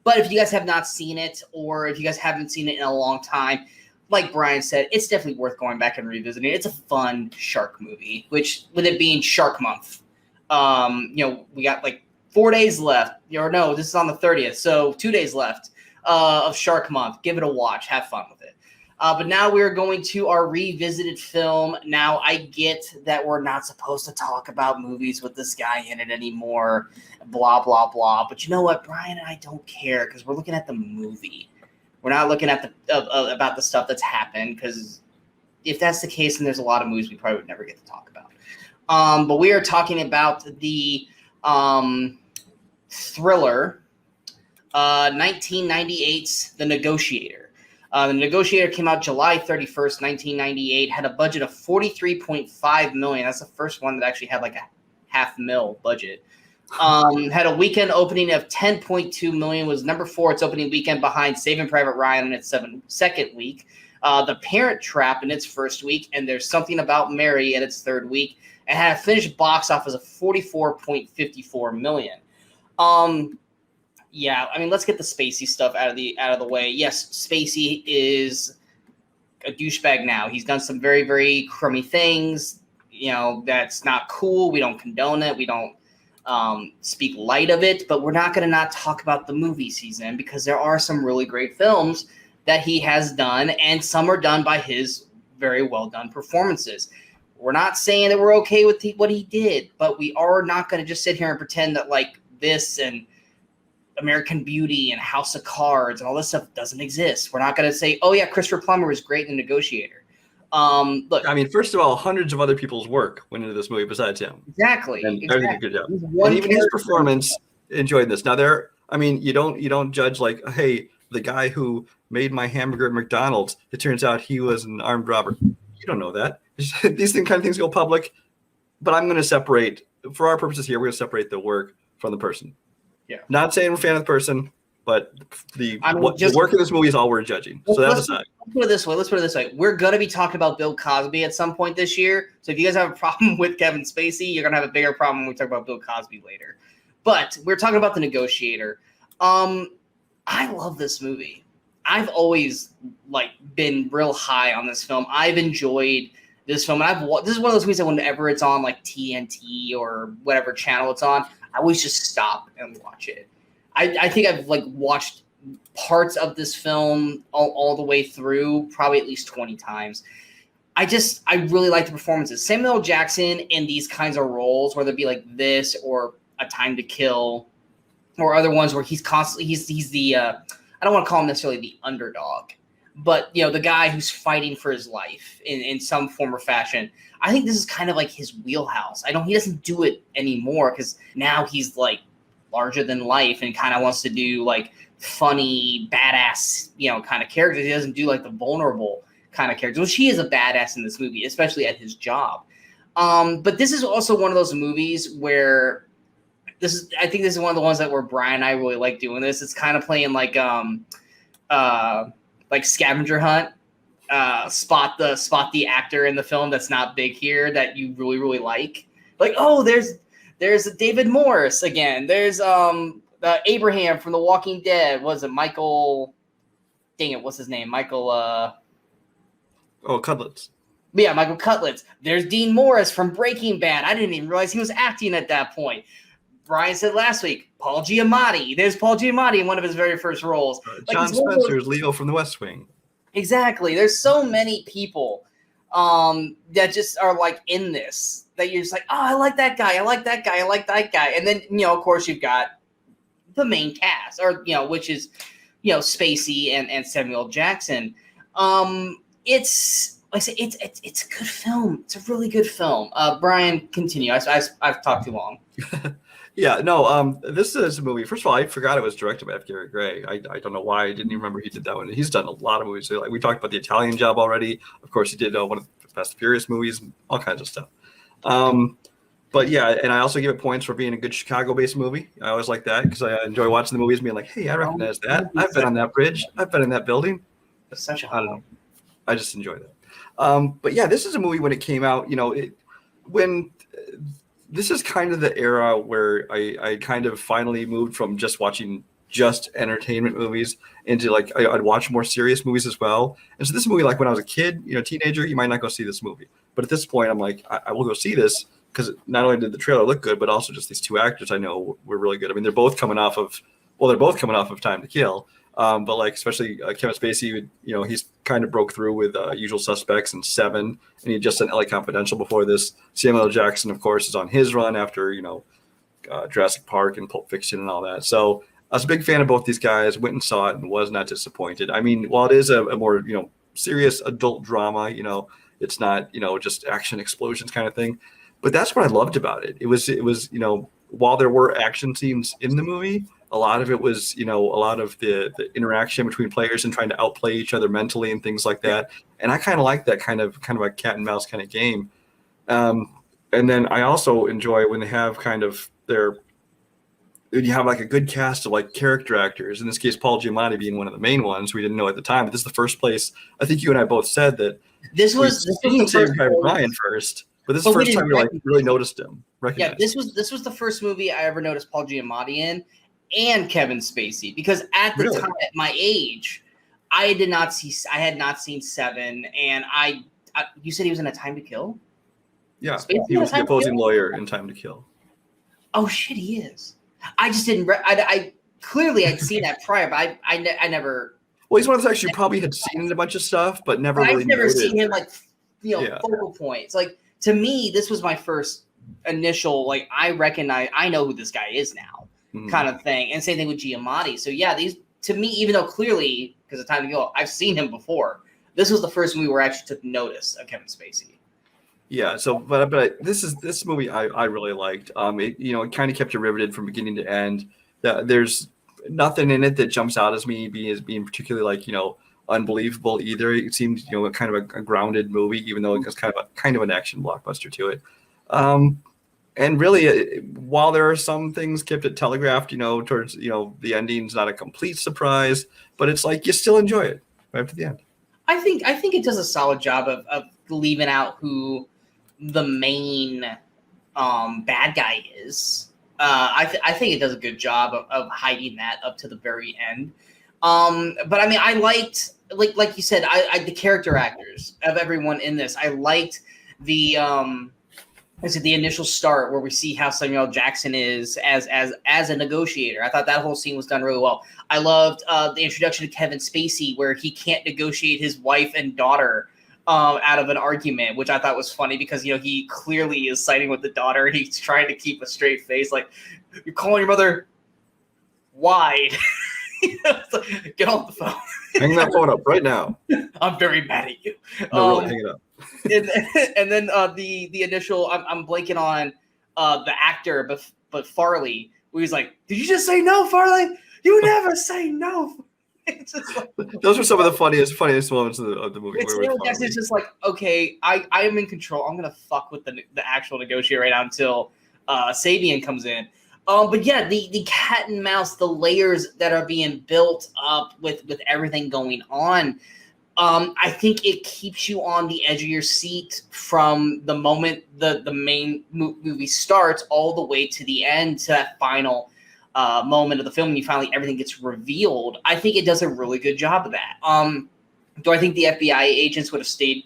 But if you guys have not seen it, or if you guys haven't seen it in a long time, like Brian said, it's definitely worth going back and revisiting. It's a fun shark movie, which with it being Shark Month, we got like 4 days left. Or no, this is on the 30th, so 2 days left of Shark Month. Give it a watch. Have fun with it. But now we're going to our revisited film. Now, I get that we're not supposed to talk about movies with this guy in it anymore, blah, blah, blah. But you know what? Brian and I don't care because we're looking at the movie. We're not looking at about the stuff that's happened, because if that's the case, then there's a lot of movies we probably would never get to talk about. But we are talking about the thriller, 1998's The Negotiator. The Negotiator came out July 31st, 1998, had a budget of $43.5 million. That's the first one that actually had like a $500,000 budget. Had a weekend opening of $10.2 million, was number 4 its opening weekend behind Saving Private Ryan in its second week, The Parent Trap in its first week, and There's Something About Mary in its third week, and had a finished box office of $44.54 million. Yeah, I mean, let's get the Spacey stuff out of the way. Yes, Spacey is a douchebag now. He's done some very, very crummy things. That's not cool. We don't condone it. We don't speak light of it, but we're not going to not talk about the movies he's in, because there are some really great films that he has done, and some are done by his very well done performances. We're not saying that we're okay with what he did, but we are not going to just sit here and pretend that like this and American Beauty and House of Cards and all this stuff doesn't exist. We're not going to say, oh yeah, Christopher Plummer was great in The Negotiator. Look, I mean, first of all, hundreds of other people's work went into this movie besides him. Exactly. And they did a good job. And even his performance enjoyed this. Now you don't judge like, hey, the guy who made my hamburger at McDonald's, it turns out he was an armed robber. You don't know that. These kind of things go public. But I'm going to separate, for our purposes here, we're going to separate the work from the person. Yeah. Not saying we're a fan of the person, but the work of this movie is all we're judging. So that's aside. Let's put it this way. We're going to be talking about Bill Cosby at some point this year. So if you guys have a problem with Kevin Spacey, you're going to have a bigger problem when we talk about Bill Cosby later. But we're talking about The Negotiator. I love this movie. I've always been real high on this film. I've enjoyed this film. And this is one of those movies that whenever it's on like TNT or whatever channel it's on, I always just stop and watch it. I think I've watched parts of this film all the way through probably at least 20 times. I really like the performances. Samuel L. Jackson in these kinds of roles, whether it be like this or A Time to Kill or other ones where he's constantly, he's the, I don't want to call him necessarily the underdog, but the guy who's fighting for his life in some form or fashion. I think this is kind of like his wheelhouse. He doesn't do it anymore because now he's like larger than life and kind of wants to do like funny, badass, kind of characters. He doesn't do like the vulnerable kind of characters, which he is a badass in this movie, especially at his job. But this is also one of those movies where I think this is one of the ones where Brian and I really like doing this. It's kind of playing like scavenger hunt. Spot the actor in the film that's not big here that you really, really like. Like, oh, there's David Morris again. There's Abraham from The Walking Dead. Was it Michael? Dang it, what's his name? Michael. Cutlets. Yeah, Michael Cutlets. There's Dean Morris from Breaking Bad. I didn't even realize he was acting at that point. Brian said last week, Paul Giamatti. There's Paul Giamatti in one of his very first roles. John Spencer's Leo from The West Wing. Exactly. There's so many people that just are in this that you're just like, oh, I like that guy. I like that guy. I like that guy. And then, of course, you've got the main cast, or, which is, Spacey and Samuel Jackson. It's, like I say, it's a good film. It's a really good film. Brian, continue. I've talked too long. Yeah, no, this is a movie. First of all, I forgot it was directed by F. Gary Gray. I don't know why I didn't even remember he did that one. He's done a lot of movies. So, we talked about The Italian Job already. Of course, he did one of the Fast and Furious movies, all kinds of stuff. But yeah, and I also give it points for being a good Chicago-based movie. I always like that because I enjoy watching the movies and being like, hey, I recognize that. I've been on that bridge. I've been in that building. Such a I don't know. I just enjoy that. But yeah, this is a movie when it came out, this is kind of the era where I kind of finally moved from just watching just entertainment movies into like I'd watch more serious movies as well. And so this movie, like when I was a kid, teenager, you might not go see this movie. But at this point, I'm like, I will go see this because not only did the trailer look good, but also just these two actors I know were really good. I mean, they're both coming off of Time to Kill. But like especially Kevin Spacey, he's kind of broke through with Usual Suspects and Seven, and he just done LA Confidential before this. Samuel L. Jackson, of course, is on his run after Jurassic Park and Pulp Fiction and all that. So I was a big fan of both these guys. Went and saw it and was not disappointed. I mean, while it is a more serious adult drama, it's not just action explosions kind of thing. But that's what I loved about it. It was while there were action scenes in the movie, a lot of it was, a lot of the interaction between players and trying to outplay each other mentally and things like that. And I kind of like that kind of a cat and mouse kind of game. And then I also enjoy when they have you have like a good cast of like character actors. In this case, Paul Giamatti being one of the main ones we didn't know at the time. But this is the first place I think you and I both said that this was the Saving Private Ryan first. But this is the first time we like really noticed him. Yeah, this was the first movie I ever noticed Paul Giamatti in, and Kevin Spacey, because at the time, at my age, I had not seen Seven, and you said he was in A Time to Kill? Yeah, Spacey he was the opposing lawyer in Time to Kill. Oh shit, he is. I just didn't. I clearly I'd seen that prior, but I never. Well, he's one of those actually you probably had seen in a bunch of stuff, but never. Really I've never seen him focal points. Like to me, this was my first initial I know who this guy is now. Kind of thing, and same thing with Giamatti. So yeah, these to me, even though clearly because of Time to Kill, I've seen him before. This was the first movie where I actually took notice of Kevin Spacey. Yeah. So, but this movie I really liked. It kind of kept you riveted from beginning to end. There's nothing in it that jumps out as me being particularly unbelievable either. It seems kind of a grounded movie, even though it was kind of an action blockbuster to it. And really, while there are some things kept it telegraphed, towards, the ending's not a complete surprise, but it's like you still enjoy it right up to the end. I think it does a solid job of leaving out who the main bad guy is. I think it does a good job of hiding that up to the very end. But I mean, I liked, like you said, I the character actors of everyone in this. I liked the initial start where we see how Samuel L. Jackson is as a negotiator. I thought that whole scene was done really well. I loved the introduction to Kevin Spacey where he can't negotiate his wife and daughter out of an argument, which I thought was funny because, he clearly is siding with the daughter. He's trying to keep a straight face. Like, you're calling your mother wide. Get off the phone. Hang that phone up right now. I'm very mad at you. No, really, hang it up. and then the initial, I'm blanking on the actor, but Farley, where he's like, "Did you just say no, Farley? You never say no." It's just like, those are some of the funniest moments of the movie. It's just like, okay, I am in control. I'm gonna fuck with the actual negotiator right now until Sabian comes in. But yeah, the cat and mouse, the layers that are being built up with everything going on. I think it keeps you on the edge of your seat from the moment the main movie starts all the way to the end, to that final moment of the film when everything gets revealed. I think it does a really good job of that. Do I think the FBI agents would have stayed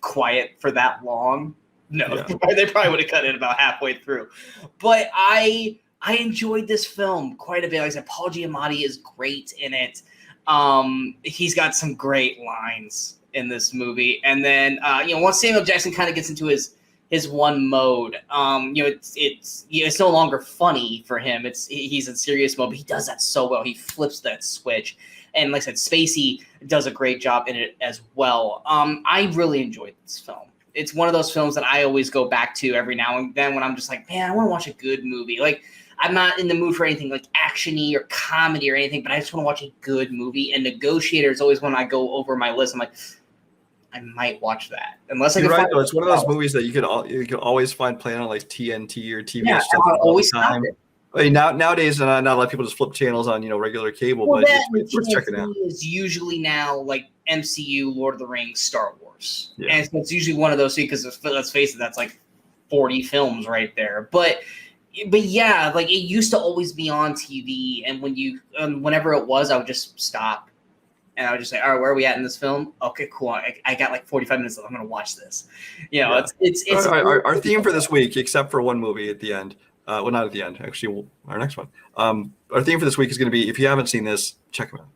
quiet for that long? No, yeah. They probably would have cut it about halfway through. But I enjoyed this film quite a bit. Like I said, Paul Giamatti is great in it. He's got some great lines in this movie. And then, once Samuel Jackson kind of gets into his one mode, it's no longer funny for him. He's in serious mode, but he does that so well. He flips that switch. And like I said, Spacey does a great job in it as well. I really enjoyed this film. It's one of those films that I always go back to every now and then when I'm just like, man, I want to watch a good movie. Like, I'm not in the mood for anything like action-y or comedy or anything, but I just want to watch a good movie. And Negotiator is always when I go over my list. I'm like, I might watch that. Unless I You're can right find though. It's one of those else. movies that you could always find playing on like TNT or Yeah, TBS something I'll all the always stop time. it. I mean, nowadays, not a lot of people just flip channels on regular cable, Well, but that and it's worth checking out. TNT is usually now like MCU, Lord of the Rings, Star Wars, Yeah. and so it's usually one of those because let's face it, that's like 40 films right there. But yeah, like it used to always be on TV, and whenever it was, I would just stop, and I would just say, all right, where are we at in this film? Okay, cool. I got like 45 minutes left. I'm gonna watch this. It's our theme for this week, except for one movie at the end. Well, not at the end. Actually, our next one. Our theme for this week is going to be: if you haven't seen this, check them out.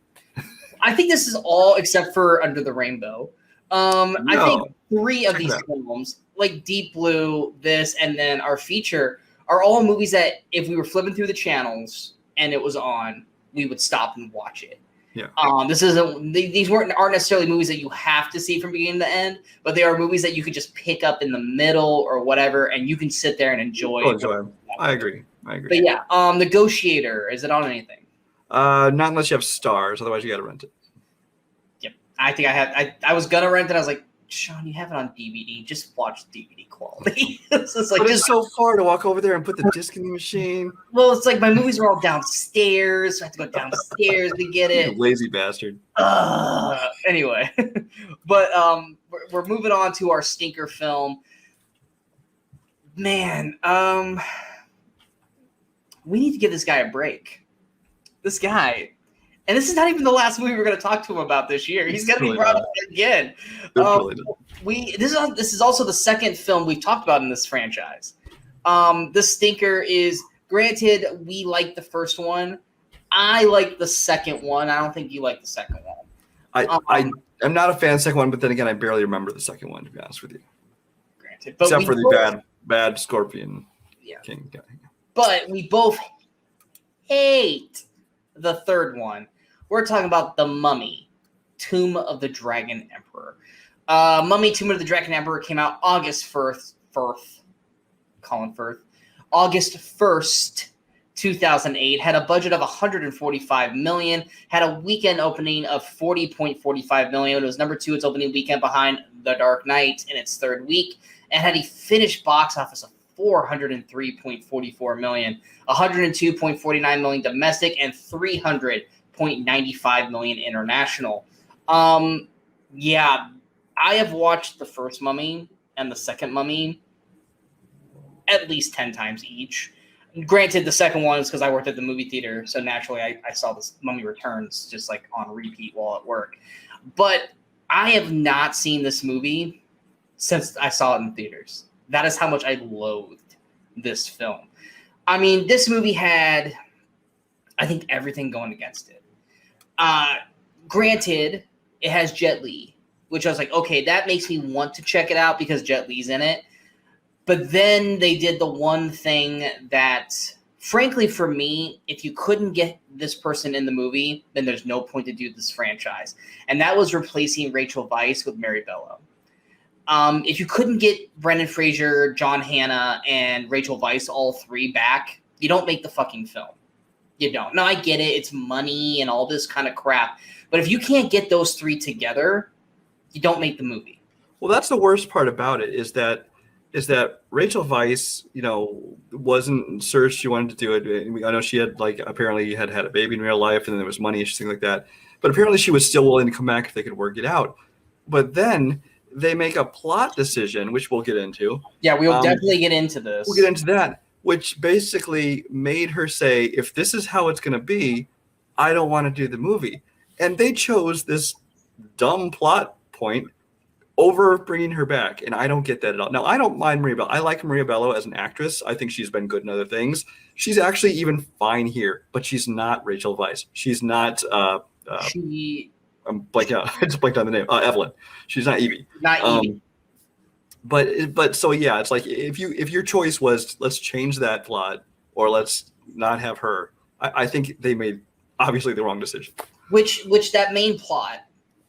I think this is all except for Under the Rainbow. I think 3 of these films, like Deep Blue, this, and then our feature, are all movies that if we were flipping through the channels and it was on, we would stop and watch it. Yeah. These aren't necessarily movies that you have to see from beginning to end, but they are movies that you could just pick up in the middle or whatever, and you can sit there and enjoy. I agree. But yeah, Negotiator, is it on anything? Not unless you have Stars, otherwise you got to rent it. Yep, I think I have. I was gonna rent it. I was like, Sean, you have it on DVD. Just watch DVD quality. It's so far to walk over there and put the disc in the machine. Well, it's like my movies are all downstairs. So I have to go downstairs to get it. You lazy bastard. Anyway, but we're moving on to our stinker film. Man, we need to give this guy a break. This guy. And this is not even the last movie we're going to talk to him about this year. He's going to be brought up again. This is also the second film we've talked about in this franchise. The stinker is, granted, we like the first one. I like the second one. I don't think you like the second one. I'm not a fan of the second one, but then again, I barely remember the second one, to be honest with you. Granted, but except for the bad Scorpion King guy. But we both hate the third one. We're talking about The Mummy, Tomb of the Dragon Emperor. Mummy, Tomb of the Dragon Emperor came out August 1st, 2008. Had a budget of $145 million. Had a weekend opening of $40.45 million. It was number 2 its opening weekend behind The Dark Knight in its third week. And had a finished box office of $403.44 million. $102.49 million domestic and $300.95 million international. Yeah, I have watched the first Mummy and the second Mummy at least 10 times each. Granted, the second one is because I worked at the movie theater, so naturally I saw this Mummy Returns just like on repeat while at work. But I have not seen this movie since I saw it in theaters. That is how much I loathed this film. I mean, this movie had, I think, everything going against it. Granted, it has Jet Li, which I was like, okay, that makes me want to check it out because Jet Li's in it. But then they did the one thing that, frankly, for me, if you couldn't get this person in the movie, then there's no point to do this franchise. And that was replacing Rachel Weisz with Mary Bello. If you couldn't get Brendan Fraser, John Hannah, and Rachel Weisz, all 3 back, you don't make the fucking film. You don't. No, I get it. It's money and all this kind of crap. But if you can't get those 3 together, you don't make the movie. Well, that's the worst part about it is that Rachel Weisz, wasn't sure she wanted to do it. I know she had apparently had a baby in real life, and then there was money issues, things like that. But apparently she was still willing to come back if they could work it out. But then they make a plot decision, which we'll get into. Yeah, we'll definitely get into this. We'll get into that, which basically made her say, if this is how it's going to be, I don't want to do the movie. And they chose this dumb plot point over bringing her back, and I don't get that at all. Now, I don't mind Maria Bello. I like Maria Bello as an actress. I think she's been good in other things. She's actually even fine here, but she's not Rachel Weisz. She's not I'm blanking out. I just blanked on the name. Evelyn. She's not Evie. Not Evie. But so yeah, it's like if your choice was let's change that plot or let's not have her, I think they made obviously the wrong decision. Which that main plot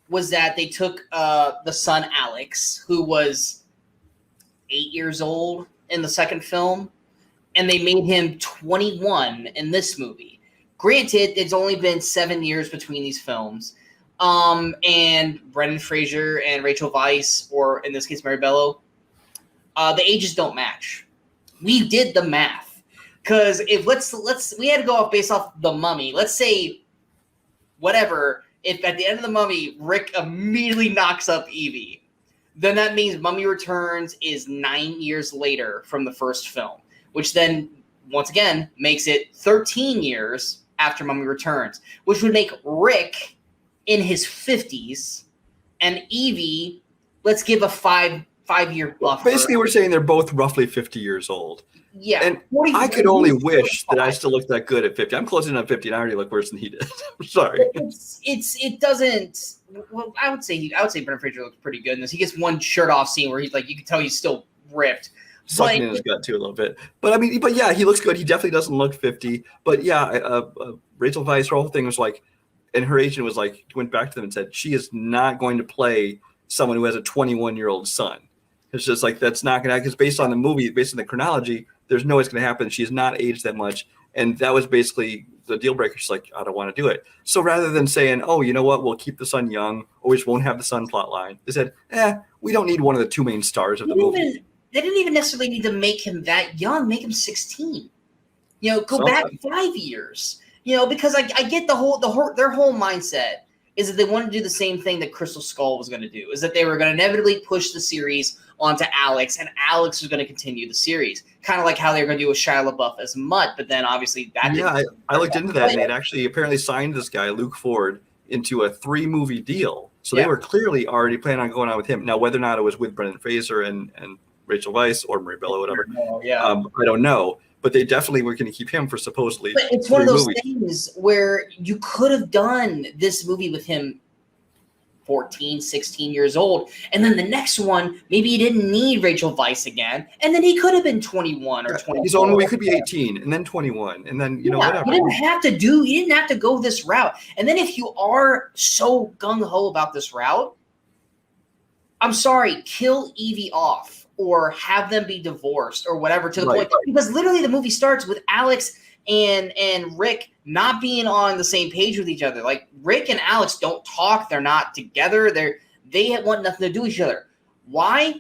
was that they took the son Alex, who was 8 years old in the second film, and they made him 21 in this movie. Granted, it's only been 7 years between these films. and Brendan Fraser and Rachel Weisz, or in this case Mary Bello, the ages don't match. We did the math, because if we had to go off based off The Mummy. Let's say whatever. If at the end of The Mummy, Rick immediately knocks up Evie, then that means Mummy Returns is 9 years later from the first film, which then once again makes it 13 years after Mummy Returns, which would make Rick in his 50s and Evie, let's give a five-year buffer. Basically, we're saying they're both roughly 50 years old. Yeah. And I could only wish that I still looked that good at 50. I'm closing on 50 and I already look worse than he did. I'm sorry. It doesn't. Well, I would say Brendan Fraser looks pretty good in this. He gets one shirt off scene where he's like, you can tell he's still ripped. Sucking in his gut too a little bit. But yeah, he looks good. He definitely doesn't look 50. But yeah, Rachel Weisz, her whole thing was like, and her agent was like, went back to them and said, she is not going to play someone who has a 21-year-old son. It's just like, that's not going to happen, because based on the movie, based on the chronology, there's no way it's going to happen. She's not aged that much. And that was basically the deal breaker. She's like, I don't want to do it. So rather than saying, oh, you know what, we'll keep the son young, or we just won't have the son plot line, they said, we don't need one of the two main stars of the movie. They didn't even necessarily need to make him that young, make him 16. Go back 5 years. Because I get their whole mindset is that they wanted to do the same thing that Crystal Skull was going to do, is that they were going to inevitably push the series onto Alex, and Alex was going to continue the series, kind of like how they were going to do with Shia LaBeouf as Mutt, but then obviously that didn't. I looked into that, and they'd actually apparently signed this guy, Luke Ford, into a 3-movie deal. So they were clearly already planning on going on with him. Now, whether or not it was with Brendan Fraser and Rachel Weisz or Marie Bello, whatever, I don't know. But they definitely were going to keep him for supposedly. But it's one of those things where you could have done this movie with him 14, 16 years old. And then the next one, maybe he didn't need Rachel Weisz again. And then he could have been 21 or 24. His own movie could be 18 and then 21. And then, whatever. You didn't have to go this route. And then if you are so gung-ho about this route, I'm sorry, kill Evie off. Or have them be divorced or whatever, to the point, because literally the movie starts with Alex and Rick not being on the same page with each other. Like, Rick and Alex don't talk. They're not together. They want nothing to do with each other. Why?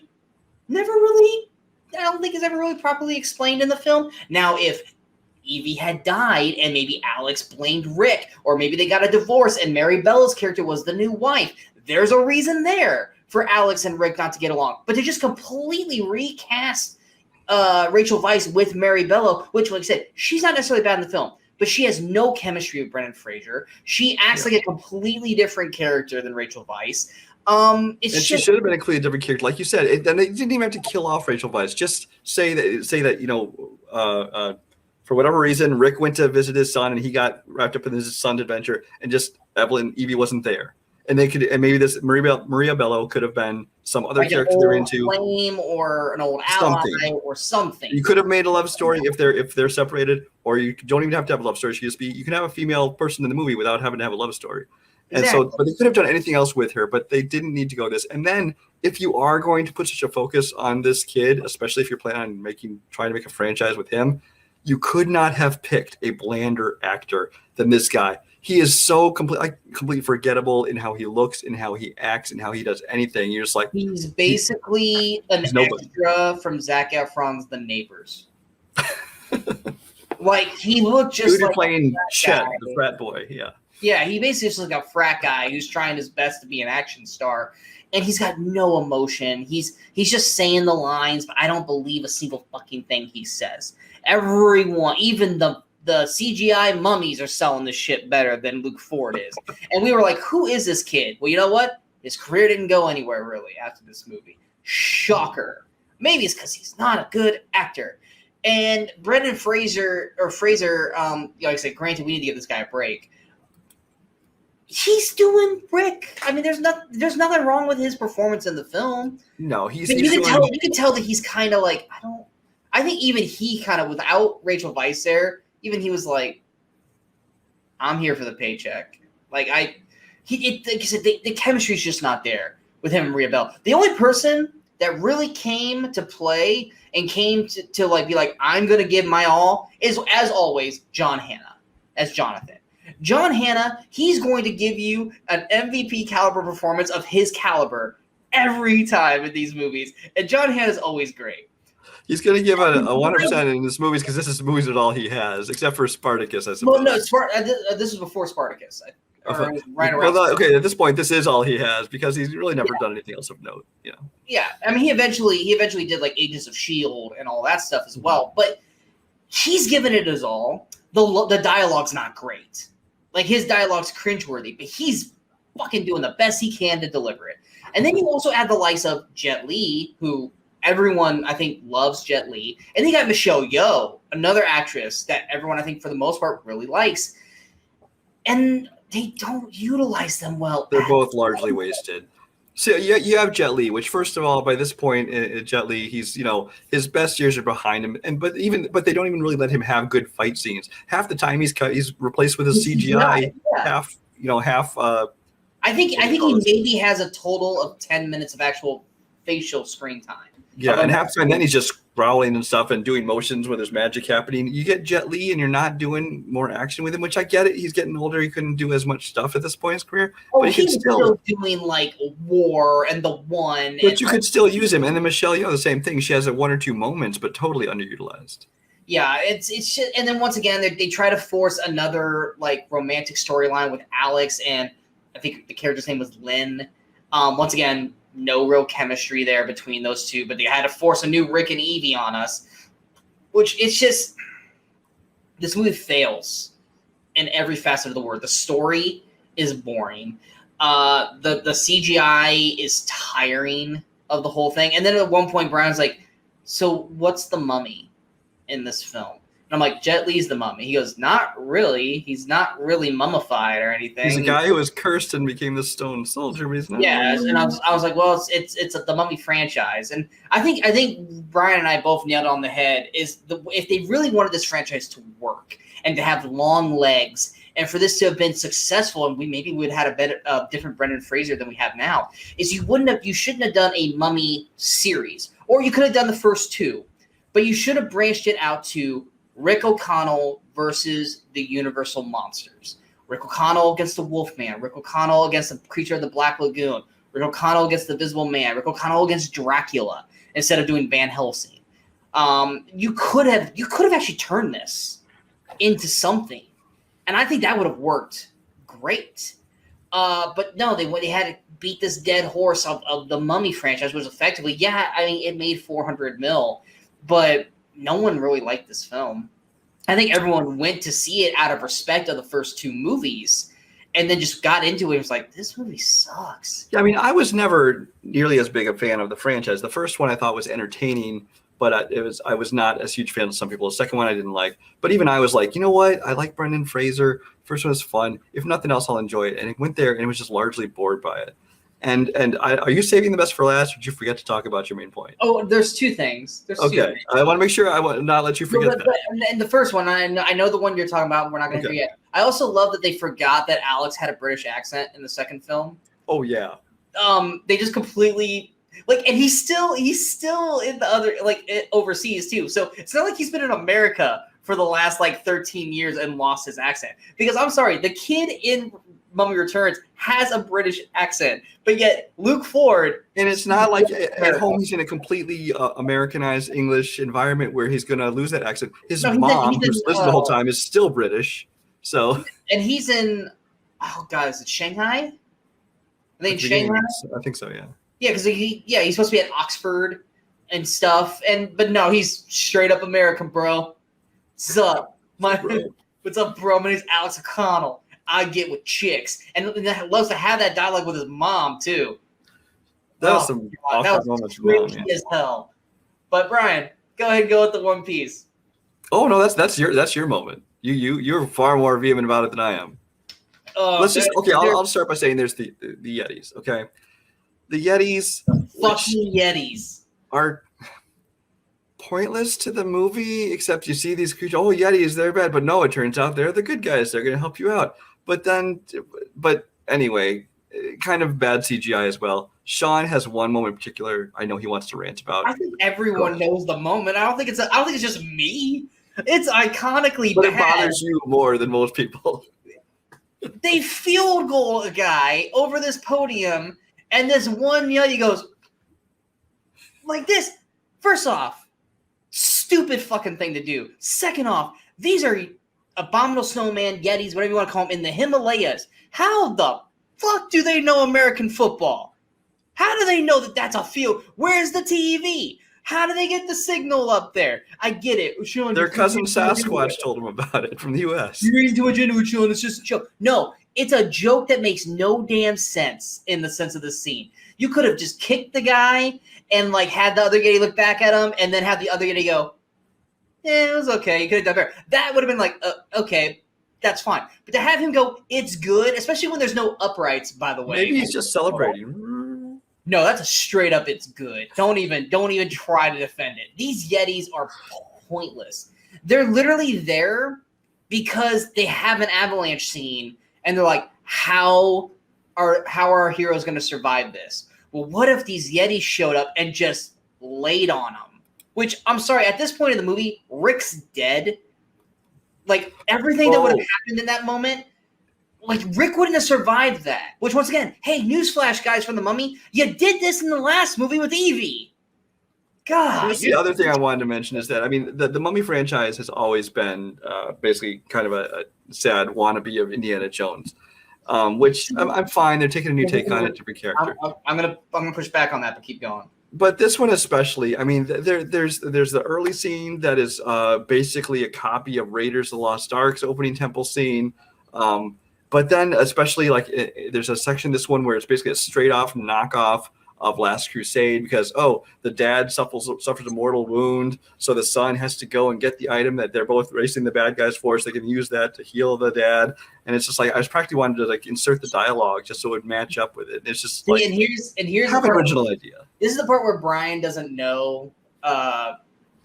Never really. I don't think it's ever really properly explained in the film. Now, if Evie had died and maybe Alex blamed Rick, or maybe they got a divorce and Mary Bella's character was the new wife, there's a reason there for Alex and Rick not to get along. But to just completely recast Rachel Weisz with Mary Bello, which, like I said, she's not necessarily bad in the film, but she has no chemistry with Brendan Fraser. She acts like a completely different character than Rachel Weisz. She should have been a completely different character, like you said. And they didn't even have to kill off Rachel Weisz. Just say that for whatever reason, Rick went to visit his son and he got wrapped up in his son's adventure, and just Evie wasn't there. And maybe this Maria Bello could have been some other character they're into, flame or an old ally or something. You could have made a love story if they're separated, or you don't even have to have a love story. You can have a female person in the movie without having to have a love story. Exactly. And so, but they could have done anything else with her, but they didn't need to go this. And then, if you are going to put such a focus on this kid, especially if you're planning on trying to make a franchise with him, you could not have picked a blander actor than this guy. He is so completely forgettable in how he looks, in how he acts, and how he does anything. You're just like, he's basically an extra from Zac Efron's The Neighbors. Like, he looked just like playing Chet, the frat boy. Yeah, he basically is like a frat guy who's trying his best to be an action star, and he's got no emotion. He's just saying the lines, but I don't believe a single fucking thing he says. Everyone, even the CGI mummies are selling this shit better than Luke Ford is. And we were like, who is this kid? Well, you know what? His career didn't go anywhere, really, after this movie. Shocker. Maybe it's because he's not a good actor. And Brendan Fraser, like I said, granted, we need to give this guy a break. He's doing Rick. I mean, there's nothing wrong with his performance in the film. No, you can tell that he's kind of like, I think even he kind of, without Rachel Weisz there, even he was like, I'm here for the paycheck. Like I said, the chemistry's just not there with him and Maria Bell. The only person that really came to play and came to like be like, I'm gonna give my all is, as always, John Hannah as Jonathan. John Hannah, he's going to give you an MVP caliber performance of his caliber every time in these movies. And John Hannah's always great. He's going to give a 100% in this movies because this is movies that all he has, except for Spartacus, I suppose. Well, no, this is before Spartacus. Right around. Well, okay, at this point, this is all he has because he's really never done anything else of note. You know. Yeah, I mean, he eventually did like Agents of S.H.I.E.L.D. and all that stuff as well. But he's given it his all. The dialogue's not great. Like, his dialogue's cringeworthy, but he's fucking doing the best he can to deliver it. And then you also add the likes of Jet Li, who everyone, I think, loves Jet Li. And you got Michelle Yeoh, another actress that everyone, I think, for the most part, really likes. And they don't utilize them well. They're both largely wasted. So you have Jet Li, which, first of all, by this point, Jet Li, he's, you know, his best years are behind him, but they don't even really let him have good fight scenes. Half the time he's replaced with a CGI. Half. I think he maybe has a total of 10 minutes of actual facial screen time. Yeah, and half the time then he's just growling and stuff and doing motions when there's magic happening. You get Jet Li and you're not doing more action with him, which I get it. He's getting older. He couldn't do as much stuff at this point in his career. Oh, but he's still doing like War and The One. But you could still use him. And then Michelle Yeoh, the same thing. She has one or two moments, but totally underutilized. Yeah, it's just, and then once again they try to force another like romantic storyline with Alex, and I think the character's name was Lynn. Once again, no real chemistry there between those two, but they had to force a new Rick and Evie on us, which it's just, this movie fails in every facet of the word. The story is boring. The CGI is tiring of the whole thing. And then at one point, Brian's like, so what's the mummy in this film? And I'm like, Jet Li's the mummy. He goes, not really. He's not really mummified or anything. He's a guy who was cursed and became the Stone Soldier, but he's not. Yeah, and I was like, well, it's the Mummy franchise, and I think Brian and I both nailed it on the head. If they really wanted this franchise to work and to have long legs, and for this to have been successful, and we would have had a different Brendan Fraser than we have now, is you shouldn't have done a Mummy series, or you could have done the first two, but you should have branched it out to Rick O'Connell versus the Universal Monsters. Rick O'Connell against the Wolfman. Rick O'Connell against the Creature of the Black Lagoon. Rick O'Connell against the Invisible Man. Rick O'Connell against Dracula instead of doing Van Helsing. You could have actually turned this into something, and I think that would have worked great. But no, they had to beat this dead horse of the Mummy franchise, which effectively, it made $400 million, but no one really liked this film. I think everyone went to see it out of respect of the first two movies, and then just got into it and was like, this movie sucks. Yeah, I mean, I was never nearly as big a fan of the franchise. The first one I thought was entertaining, but I was not as huge a fan as some people. The second one I didn't like. But even I was like, you know what? I like Brendan Fraser. First one was fun. If nothing else, I'll enjoy it. And it went there and it was just largely bored by it. Are you saving the best for last, or did you forget to talk about your main point? Oh, there's two things. Okay, I want to make sure I will not let you forget that. And the first one, I know the one you're talking about. We're not going to forget. I also love that they forgot that Alex had a British accent in the second film. Oh yeah. They just completely and he's still in the other overseas too. So it's not like he's been in America for the last 13 years and lost his accent. Because I'm sorry, the kid in Mummy Returns has a British accent, but yet Luke Ford, and it's not like at home he's in a completely Americanized English environment where he's going to lose that accent. His mom, who's listened the whole time, is still British. So, and he's in, is it Shanghai? I think Shanghai. I think so. Yeah. Yeah, because he's supposed to be at Oxford and stuff, but no, he's straight up American, bro. What's up, what's up, bro? My name's Alex O'Connell. I get with chicks, and loves to have that dialogue with his mom too. That was some awkward moments. Cringy as hell. But Brian, go ahead and go with the One Piece. Oh no, that's your moment. You're far more vehement about it than I am. I'll start by saying there's the Yetis. Okay, the Yetis, fucking Yetis, are pointless to the movie, except you see these creatures. Oh, Yetis, they're bad, but no, it turns out they're the good guys. They're going to help you out. But anyway, kind of bad CGI as well. Sean has one moment in particular I know he wants to rant about. I think everyone knows the moment. I don't think it's just me. It's iconically but bad. It bothers you more than most people. They field goal a guy over this podium, and this one Yeti goes like this. First off, stupid fucking thing to do. Second off, these are abominable snowman, Yetis, whatever you want to call them, in the Himalayas. How the fuck do they know American football? How do they know that that's a field? Where's the TV? How do they get the signal up there? I get it. Sean, Their cousin Sasquatch told them about it from the U.S. You read too much into it, Sean. It's just a joke. No, it's a joke that makes no damn sense in the sense of the scene. You could have just kicked the guy and like had the other Yeti look back at him and then have the other Yeti go, yeah, it was okay. You could have done better. That would have been like, okay, that's fine. But to have him go, it's good, especially when there's no uprights, by the way. Maybe he's just celebrating. No, that's a straight up it's good. Don't even try to defend it. These Yetis are pointless. They're literally there because they have an avalanche scene and they're like, how are our heroes going to survive this? Well, what if these Yetis showed up and just laid on them? Which, I'm sorry, at this point in the movie, Rick's dead. Like, everything that would have happened in that moment, like, Rick wouldn't have survived that. Which, once again, hey, newsflash, guys, from The Mummy, you did this in the last movie with Evie. God. That's the other thing I wanted to mention is that, I mean, the Mummy franchise has always been basically kind of a sad wannabe of Indiana Jones, which I'm fine. They're taking a new take on it, different character. I'm gonna push back on that, but keep going. But this one especially, I mean, there's the early scene that is basically a copy of Raiders of the Lost Ark's opening temple scene. But then especially like there's a section, this one, where it's basically a straight off knockoff of Last Crusade because, the dad suffers a mortal wound. So the son has to go and get the item that they're both racing the bad guys for so they can use that to heal the dad. And it's just like, I was practically wanted to like insert the dialogue just so it would match up with it. And it's just like, and here's have an original idea. This is the part where Brian doesn't know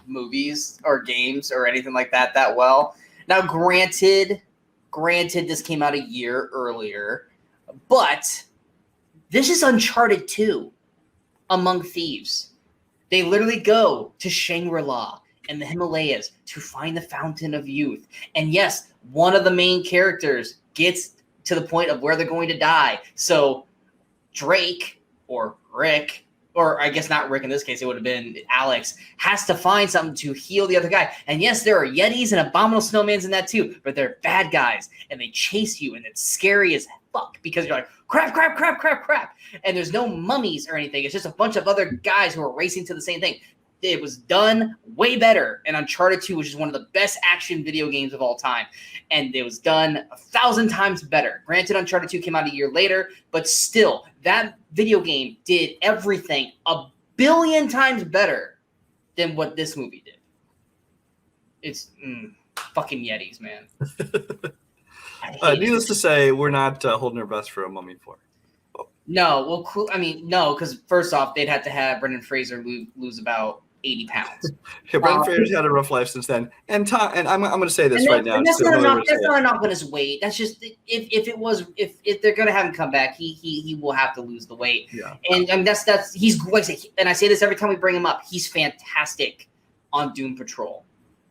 movies or games or anything like that well. Now, granted, this came out a year earlier, but this is Uncharted 2, Among Thieves. They literally go to Shangri-La and the Himalayas to find the Fountain of Youth. And yes, one of the main characters gets to the point of where they're going to die. So Drake or Rick, or I guess not Rick in this case, it would have been Alex, has to find something to heal the other guy. And yes, there are Yetis and abominable snowmans in that too, but they're bad guys and they chase you and it's scary as fuck because you're like, crap. And there's no mummies or anything. It's just a bunch of other guys who are racing to the same thing. It was done way better in Uncharted 2, which is one of the best action video games of all time. And it was done 1,000 times better. Granted, Uncharted 2 came out a year later, but still, that video game did everything 1 billion times better than what this movie did. It's fucking Yetis, man. Needless to say, we're not holding our breath for a Mummy 4. No, well, I mean, no, because first off, they'd have to have Brendan Fraser lose about 80 pounds. Yeah, Brendan Fraser's had a rough life since then. And I'm going to say this right now. That's not enough on his weight. That's just if they're going to have him come back, he will have to lose the weight. Yeah. And that's he's like, and I say this every time we bring him up. He's fantastic on Doom Patrol,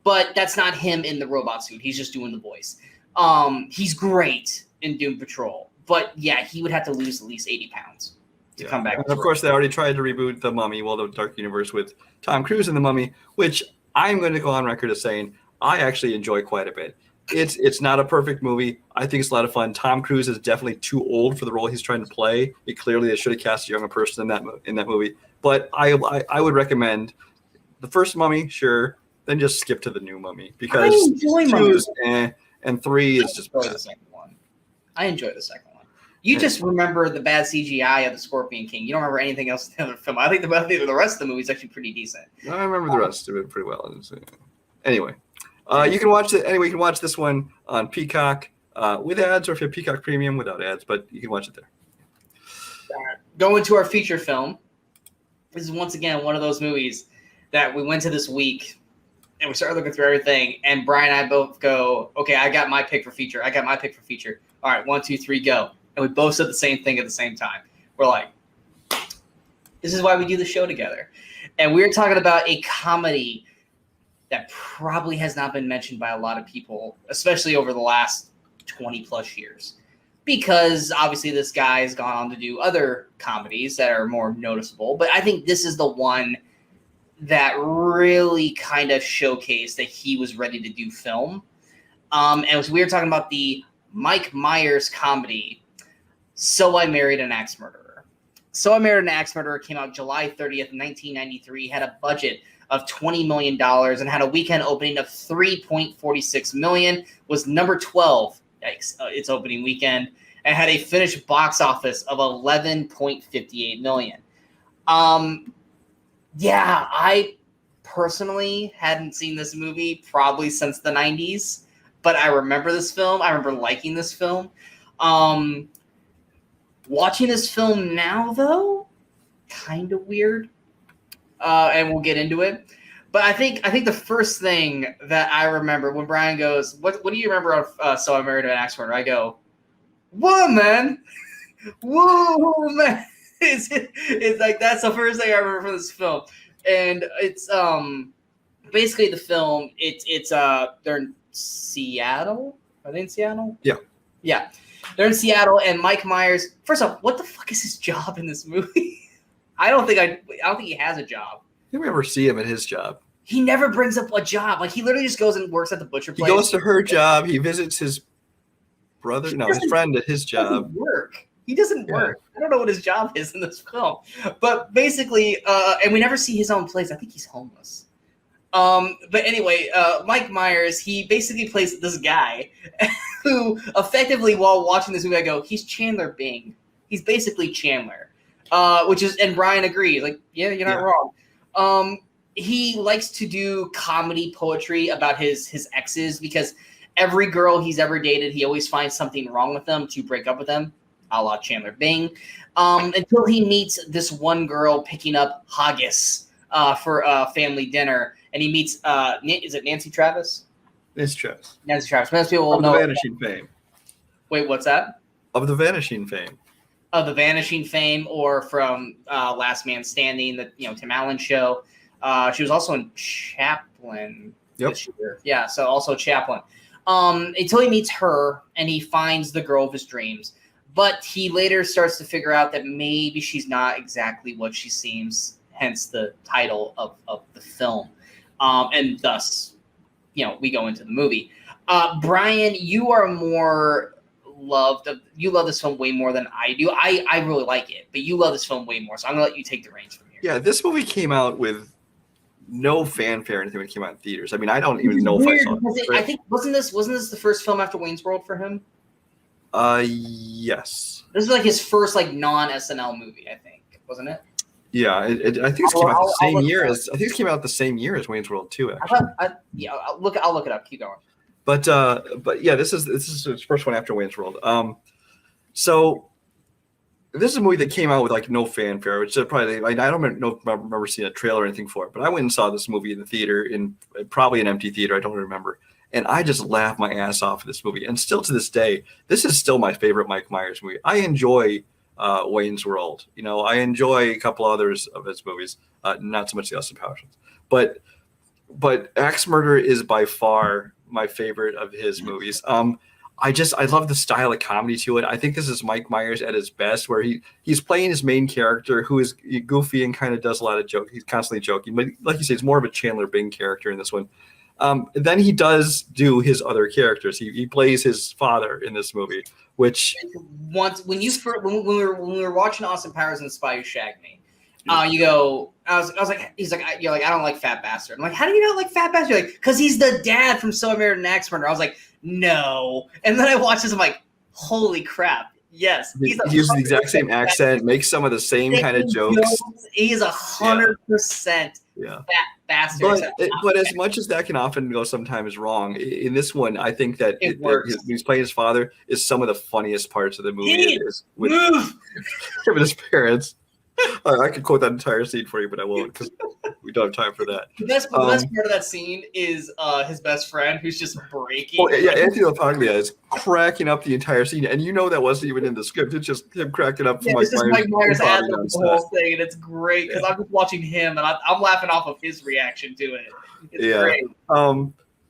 but that's not him in the robot suit. He's just doing the voice. He's great in Doom Patrol, but yeah, he would have to lose at least 80 pounds to come back. And of course, they already tried to reboot The Mummy, the Dark Universe, with Tom Cruise in The Mummy, which I'm going to go on record as saying I actually enjoy quite a bit. It's not a perfect movie. I think it's a lot of fun. Tom Cruise is definitely too old for the role he's trying to play. Clearly, they should have cast a younger person in that movie. But I would recommend the first Mummy, sure, then just skip to the new Mummy because 2 is and 3 is just bad. The second one. I enjoy the second one. You just remember the bad CGI of the Scorpion King. You don't remember anything else in the other film. I think the rest of the movie is actually pretty decent. I remember the rest of it pretty well. Anyway, you can watch it. Anyway, you can watch this one on Peacock with ads, or if you have Peacock Premium without ads. But you can watch it there. Going to our feature film. This is once again one of those movies that we went to this week, and we started looking through everything. And Brian and I both go, "Okay, I got my pick for feature. All right, 1, 2, 3, go." And we both said the same thing at the same time. We're like, this is why we do the show together. And we're talking about a comedy that probably has not been mentioned by a lot of people, especially over the last 20 plus years. because obviously this guy has gone on to do other comedies that are more noticeable. But I think this is the one that really kind of showcased that he was ready to do film. And it was weird talking about the Mike Myers comedy, So I Married an Axe Murderer. So I Married an Axe Murderer came out July 30th, 1993, had a budget of $20 million and had a weekend opening of $3.46 million, was number 12, its opening weekend, and had a finished box office of $11.58 million. Yeah, I personally hadn't seen this movie probably since the 90s, but I remember this film. I remember liking this film. Watching this film now, though, kind of weird, and we'll get into it. But I think the first thing that I remember when Brian goes, "What do you remember of So I Married an Axe Murderer?" I go, "Whoa, man! Whoa, man!" It's like that's the first thing I remember from this film, and it's basically the film. It's they're in Seattle. Are they in Seattle? Yeah. They're in Seattle, and Mike Myers. First off, what the fuck is his job in this movie? I don't think he has a job. You never see him at his job. He never brings up a job. Like he literally just goes and works at the butcher place. He goes to her job. He visits his brother, his friend at his job. He doesn't work. I don't know what his job is in this film, but basically, and we never see his own place. I think he's homeless. But anyway, Mike Myers, he basically plays this guy who effectively, while watching this movie, I go, he's Chandler Bing. He's basically Chandler, and Brian agrees. Like, yeah, you're not wrong. He likes to do comedy poetry about his exes because every girl he's ever dated, he always finds something wrong with them to break up with them, a la Chandler Bing, until he meets this one girl picking up haggis for a family dinner. And he meets, is it Nancy Travis? Nancy Travis. Nancy Travis. Most people will know. Of the Vanishing fame. Wait, what's that? Of the Vanishing fame. Of the Vanishing fame, or from Last Man Standing, the Tim Allen show. She was also in Chaplin this year. Yeah, so also Chaplin. Until he meets her and he finds the girl of his dreams. But he later starts to figure out that maybe she's not exactly what she seems, hence the title of the film. And thus, we go into the movie. Brian, you are more loved. You love this film way more than I do. I really like it, but you love this film way more. So I'm going to let you take the reins from here. Yeah, this movie came out with no fanfare or anything when it came out in theaters. I mean, I don't even know if I saw it. I think, wasn't this the first film after Wayne's World for him? Yes. This is like his first non-SNL movie, I think, wasn't it? Yeah, I think it came out the same year as it came out the same year as Wayne's World 2. Actually, I'll look it up. Keep going. But yeah, this is his first one after Wayne's World. So this is a movie that came out with no fanfare, which is probably I don't remember seeing a trailer or anything for it. But I went and saw this movie in the theater, in probably an empty theater. I don't remember. And I just laughed my ass off at this movie. And still to this day, this is still my favorite Mike Myers movie. I enjoy Wayne's World. I enjoy a couple others of his movies, not so much the Austin Powers ones. But Axe Murderer is by far my favorite of his movies. I love the style of comedy to it. I think this is Mike Myers at his best, where he's playing his main character who is goofy and kind of does a lot of joke. He's constantly joking, but like you say, it's more of a Chandler Bing character in this one. Then he does do his other characters. He plays his father in this movie, which once when we were watching Austin Powers and the Spy Who Shagged Me, you go. I was like, he's like, you're like, I don't like Fat Bastard. I'm like, how do you not like Fat Bastard? You're like, because he's the dad from So I Married an Axe Murderer. I was like, no. And then I watched this. I'm like, holy crap. Yes, he uses the exact same accent, makes some of the same kind of jokes. He's 100% Fat Bastard. But as much as that can often go sometimes wrong, in this one, I think that he's playing his father is some of the funniest parts of the movie. With his parents. I could quote that entire scene for you, but I won't because we don't have time for that. The best part of that scene is his best friend who's just breaking. Oh, yeah, Anthony LaPaglia is cracking up the entire scene, and that wasn't even in the script. It's just him cracking up. Yeah, this is Mike Myers ad the whole thing, and it's great because I'm just watching him, and I'm laughing off of his reaction to it. It's great.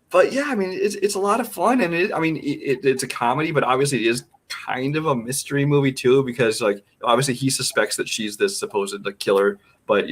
But yeah, I mean, it's a lot of fun, and it's a comedy, but obviously it is kind of a mystery movie too, because like obviously he suspects that she's this supposed like killer, but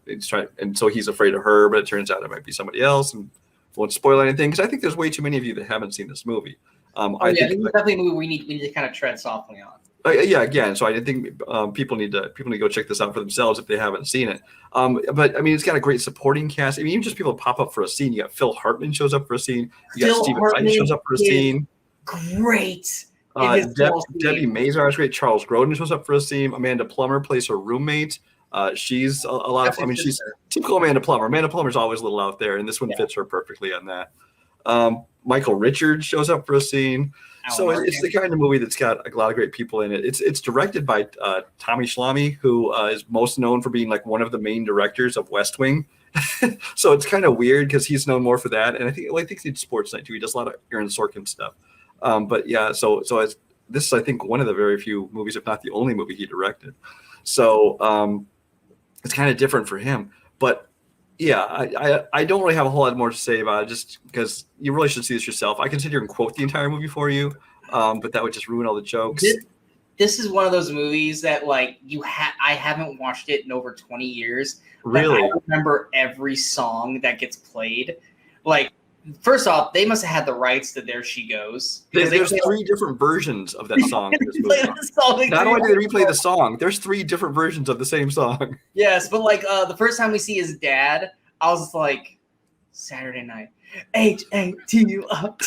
it's trying, and so he's afraid of her, but it turns out it might be somebody else, and won't spoil anything because I think there's way too many of you that haven't seen this movie. I think it's definitely a movie we need to kind of tread softly on. Again, so I think people need to go check this out for themselves if they haven't seen it. But I mean, it's got a great supporting cast. I mean, even just people pop up for a scene. You got Phil Hartman shows up for a scene. You got Stephen Fry shows up for a scene. Great. Debbie Mazar is great. Charles Grodin shows up for a scene. Amanda Plummer plays her roommate. She's a lot of. I mean, she's typical Amanda Plummer. Amanda Plummer's always a little out there, and this one fits her perfectly on that. Michael Richards shows up for a scene. So it's the kind of movie that's got a lot of great people in it. It's directed by Tommy Schlamme, who is most known for being like one of the main directors of West Wing. So it's kind of weird because he's known more for that, and I think he did Sports Night too. He does a lot of Aaron Sorkin stuff. But yeah, so as this is I think one of the very few movies, if not the only movie he directed. So it's kind of different for him, but. Yeah, I don't really have a whole lot more to say about it, just because you really should see this yourself. I can sit here and quote the entire movie for you, but that would just ruin all the jokes. This is one of those movies that like I haven't watched it in over 20 years. Really? I remember every song that gets played. Like, first off, they must have had the rights to There She Goes. There's 3 different versions of that song. In this movie. Not only do they replay the song, there's 3 different versions of the same song. Yes, but like the first time we see his dad, I was just like, Saturday night, HATURT.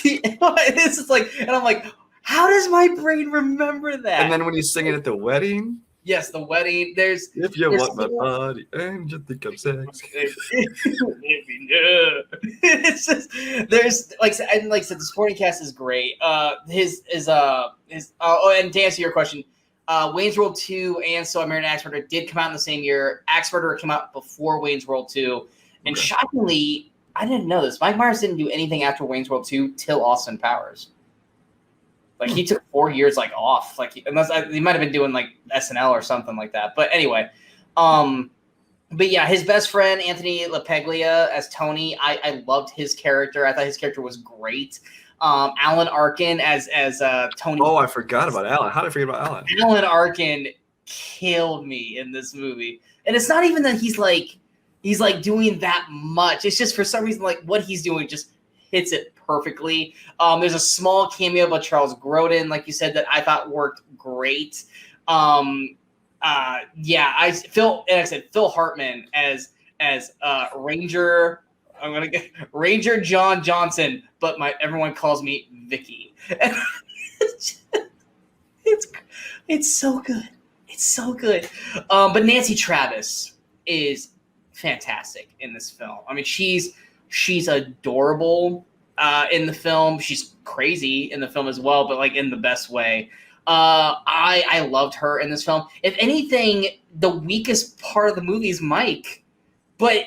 This is like, and I'm like, how does my brain remember that? And then when he's singing at the wedding. Yes, the wedding. There's if you want my body and you think I'm sexy. It's just there's like I said, the supporting cast is great. And to answer your question, Wayne's World 2 and So I Married an Axe Murderer did come out in the same year. Axe Murderer came out before Wayne's World 2, and shockingly, I didn't know this. Mike Myers didn't do anything after Wayne's World 2 till Austin Powers. Like he took 4 years off, unless he might have been doing like SNL or something like that. But anyway, but yeah, his best friend Anthony LaPaglia as Tony, I loved his character. I thought his character was great. Alan Arkin as Tony. Oh, I forgot about Alan. How did I forget about Alan? Alan Arkin killed me in this movie, and it's not even that he's doing that much. It's just for some reason like what he's doing just hits it perfectly. There's a small cameo by Charles Grodin, like you said, that I thought worked great. Phil Hartman as Ranger. I'm gonna get Ranger John Johnson, but everyone calls me Vicky. It's so good. It's so good. But Nancy Travis is fantastic in this film. I mean, she's adorable in the film. She's crazy in the film as well, but like in the best way. I loved her in this film. If anything, the weakest part of the movie is Mike, but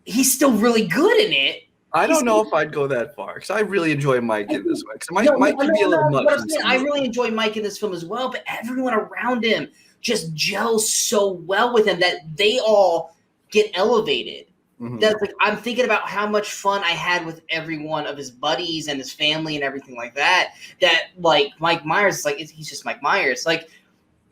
he's still really good in it. I don't know if I'd go that far because I really enjoy Mike in this one. Mike can be a little much. I really enjoy Mike in this film as well, but everyone around him just gels so well with him that they all get elevated. Mm-hmm. That's like I'm thinking about how much fun I had with every one of his buddies and his family and everything like that. That like Mike Myers is like he's just Mike Myers. Like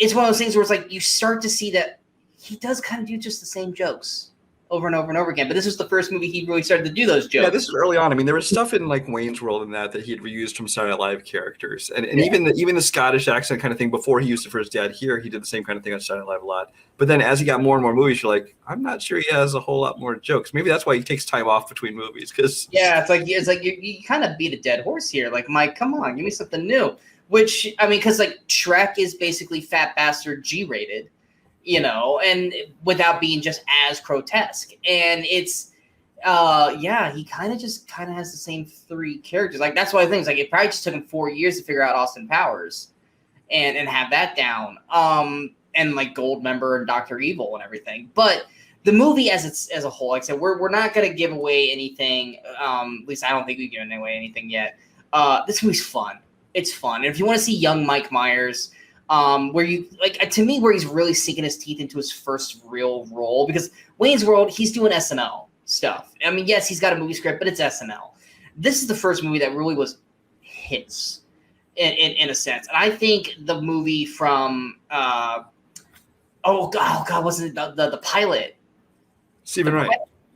it's one of those things where it's like you start to see that he does kind of do just the same jokes over and over and over again. But this was the first movie he really started to do those jokes. Yeah, this is early on. I mean, there was stuff in like Wayne's World and that he had reused from Saturday Night Live characters, and even the Scottish accent kind of thing. Before he used it for his dad here, he did the same kind of thing on Saturday Night Live a lot. But then as he got more and more movies, you're like, I'm not sure he has a whole lot more jokes. Maybe that's why he takes time off between movies. Because it's like you kind of beat a dead horse here. Like, Mike, come on, give me something new. Which I mean, because like Shrek is basically Fat Bastard G-rated. And without being just as grotesque. And it's, he kind of has the same 3 characters. Like, that's why I think it's like, it probably just took him 4 years to figure out Austin Powers and have that down. And like Goldmember and Dr. Evil and everything. But the movie as a whole, like I said, we're not going to give away anything. At least I don't think we've given away anything yet. This movie's fun. It's fun. And if you want to see young Mike Myers, where you like to me where he's really sinking his teeth into his first real role, because Wayne's World, he's doing SNL stuff. I mean, yes, he's got a movie script, but it's SNL. This is the first movie that really was his. in a sense. And I think the movie from oh god, wasn't it the pilot? Stephen Wright.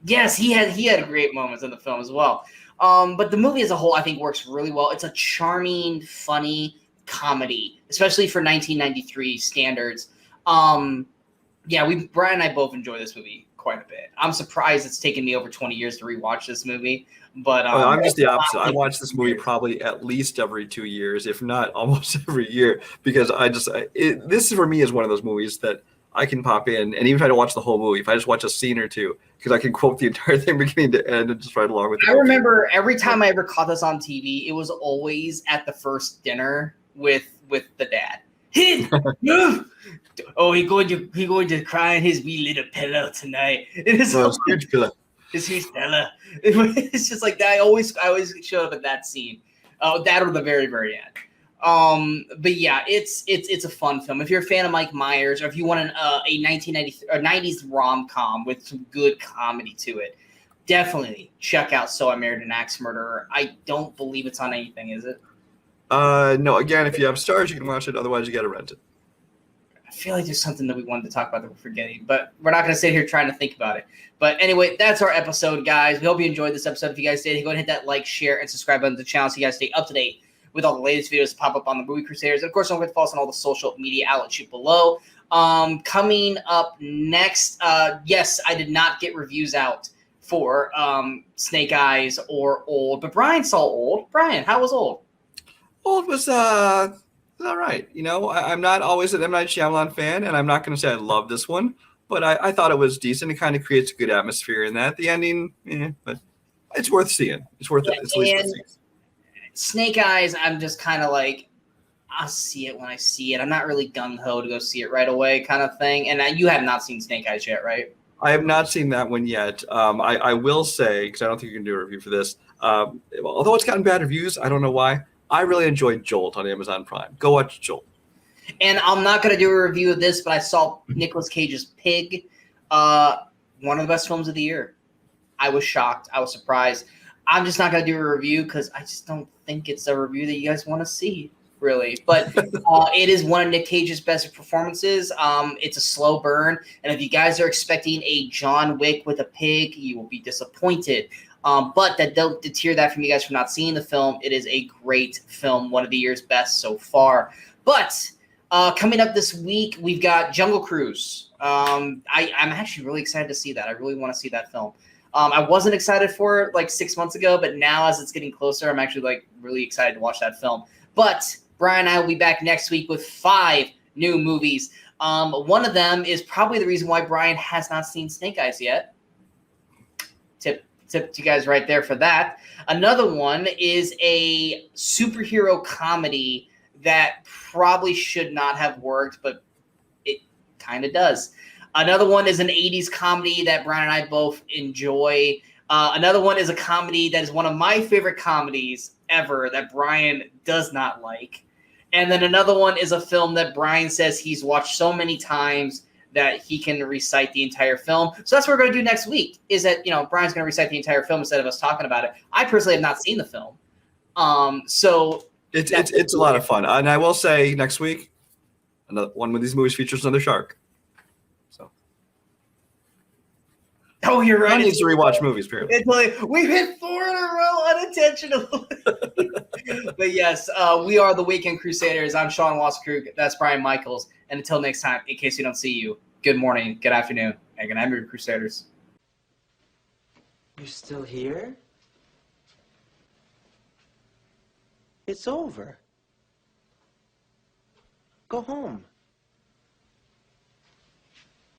Yes, he had great moments in the film as well. But the movie as a whole, I think, works really well. It's a charming, funny comedy, especially for 1993 standards. Yeah, Brian and I both enjoy this movie quite a bit. I'm surprised it's taken me over 20 years to rewatch this movie. But I'm just the opposite. I watch this movie probably at least every 2 years, if not almost every year, because this for me is one of those movies that I can pop in, and even if I don't watch the whole movie, if I just watch a scene or two, because I can quote the entire thing beginning to end and just ride along with it. I remember every time I ever caught this on TV, it was always at the first dinner with the dad. Oh, he going to cry in his wee little pillow tonight. It is huge pillow. His huge pillow. It's just like that. I always show up at that scene. That or the very, very end. But yeah, it's a fun film. If you're a fan of Mike Myers, or if you want a 1990s or 90s rom-com with some good comedy to it, definitely check out So I Married an Axe Murderer. I don't believe it's on anything, is it? No. Again, if you have Stars, you can watch it. Otherwise, you got to rent it. I feel like there's something that we wanted to talk about that we're forgetting, but we're not going to sit here trying to think about it. But anyway, that's our episode, guys. We hope you enjoyed this episode. If you guys did, go ahead and hit that like, share, and subscribe button to the channel so you guys stay up to date with all the latest videos that pop up on the Movie Crusaders. And of course, don't forget to follow us on all the social media outlets below. Coming up next, yes, I did not get reviews out for Snake Eyes or Old, but Brian saw Old. Brian, how was Old? Old was all right. You know, I'm not always an M. Night Shyamalan fan, and I'm not going to say I love this one, but I thought it was decent. It kind of creates a good atmosphere in that. The ending, but it's worth seeing. It's worth it. It's at least worth seeing. Snake Eyes, I'm just kind of like, I'll see it when I see it. I'm not really gung-ho to go see it right away kind of thing. And you have not seen Snake Eyes yet, right? I have not seen that one yet. I will say, because I don't think you can do a review for this, although it's gotten bad reviews, I don't know why, I really enjoyed Jolt on Amazon Prime. Go watch Jolt. And I'm not going to do a review of this, but I saw Nicolas Cage's Pig, one of the best films of the year. I was shocked. I was surprised. I'm just not going to do a review because I just don't think it's a review that you guys want to see, really. But it is one of Nick Cage's best performances. It's a slow burn. And if you guys are expecting a John Wick with a pig, you will be disappointed. But that don't deter that from you guys from not seeing the film. It is a great film, one of the year's best so far. But coming up this week, we've got Jungle Cruise. I'm actually really excited to see that. I really want to see that film. I wasn't excited for it like 6 months ago, but now as it's getting closer, I'm actually like really excited to watch that film. But Brian and I will be back next week with 5 new movies. One of them is probably the reason why Brian has not seen Snake Eyes yet. Tip to you guys right there for that. Another one is a superhero comedy that probably should not have worked, but it kind of does. Another one is an 80s comedy that Brian and I both enjoy. Another one is a comedy that is one of my favorite comedies ever that Brian does not like. And then another one is a film that Brian says he's watched so many times that he can recite the entire film. So that's what we're going to do next week, is that, Brian's going to recite the entire film instead of us talking about it. I personally have not seen the film. So it's a lot of fun. And I will say next week, another one of these movies features another shark. Oh, you're right. I need to rewatch movies, apparently. We've hit 4 in a row unintentionally. But yes, we are the Weekend Crusaders. I'm Sean Wasserkrug. That's Brian Michaels. And until next time, in case we don't see you, good morning, good afternoon, and good night, Movie Crusaders. You're still here? It's over. Go home.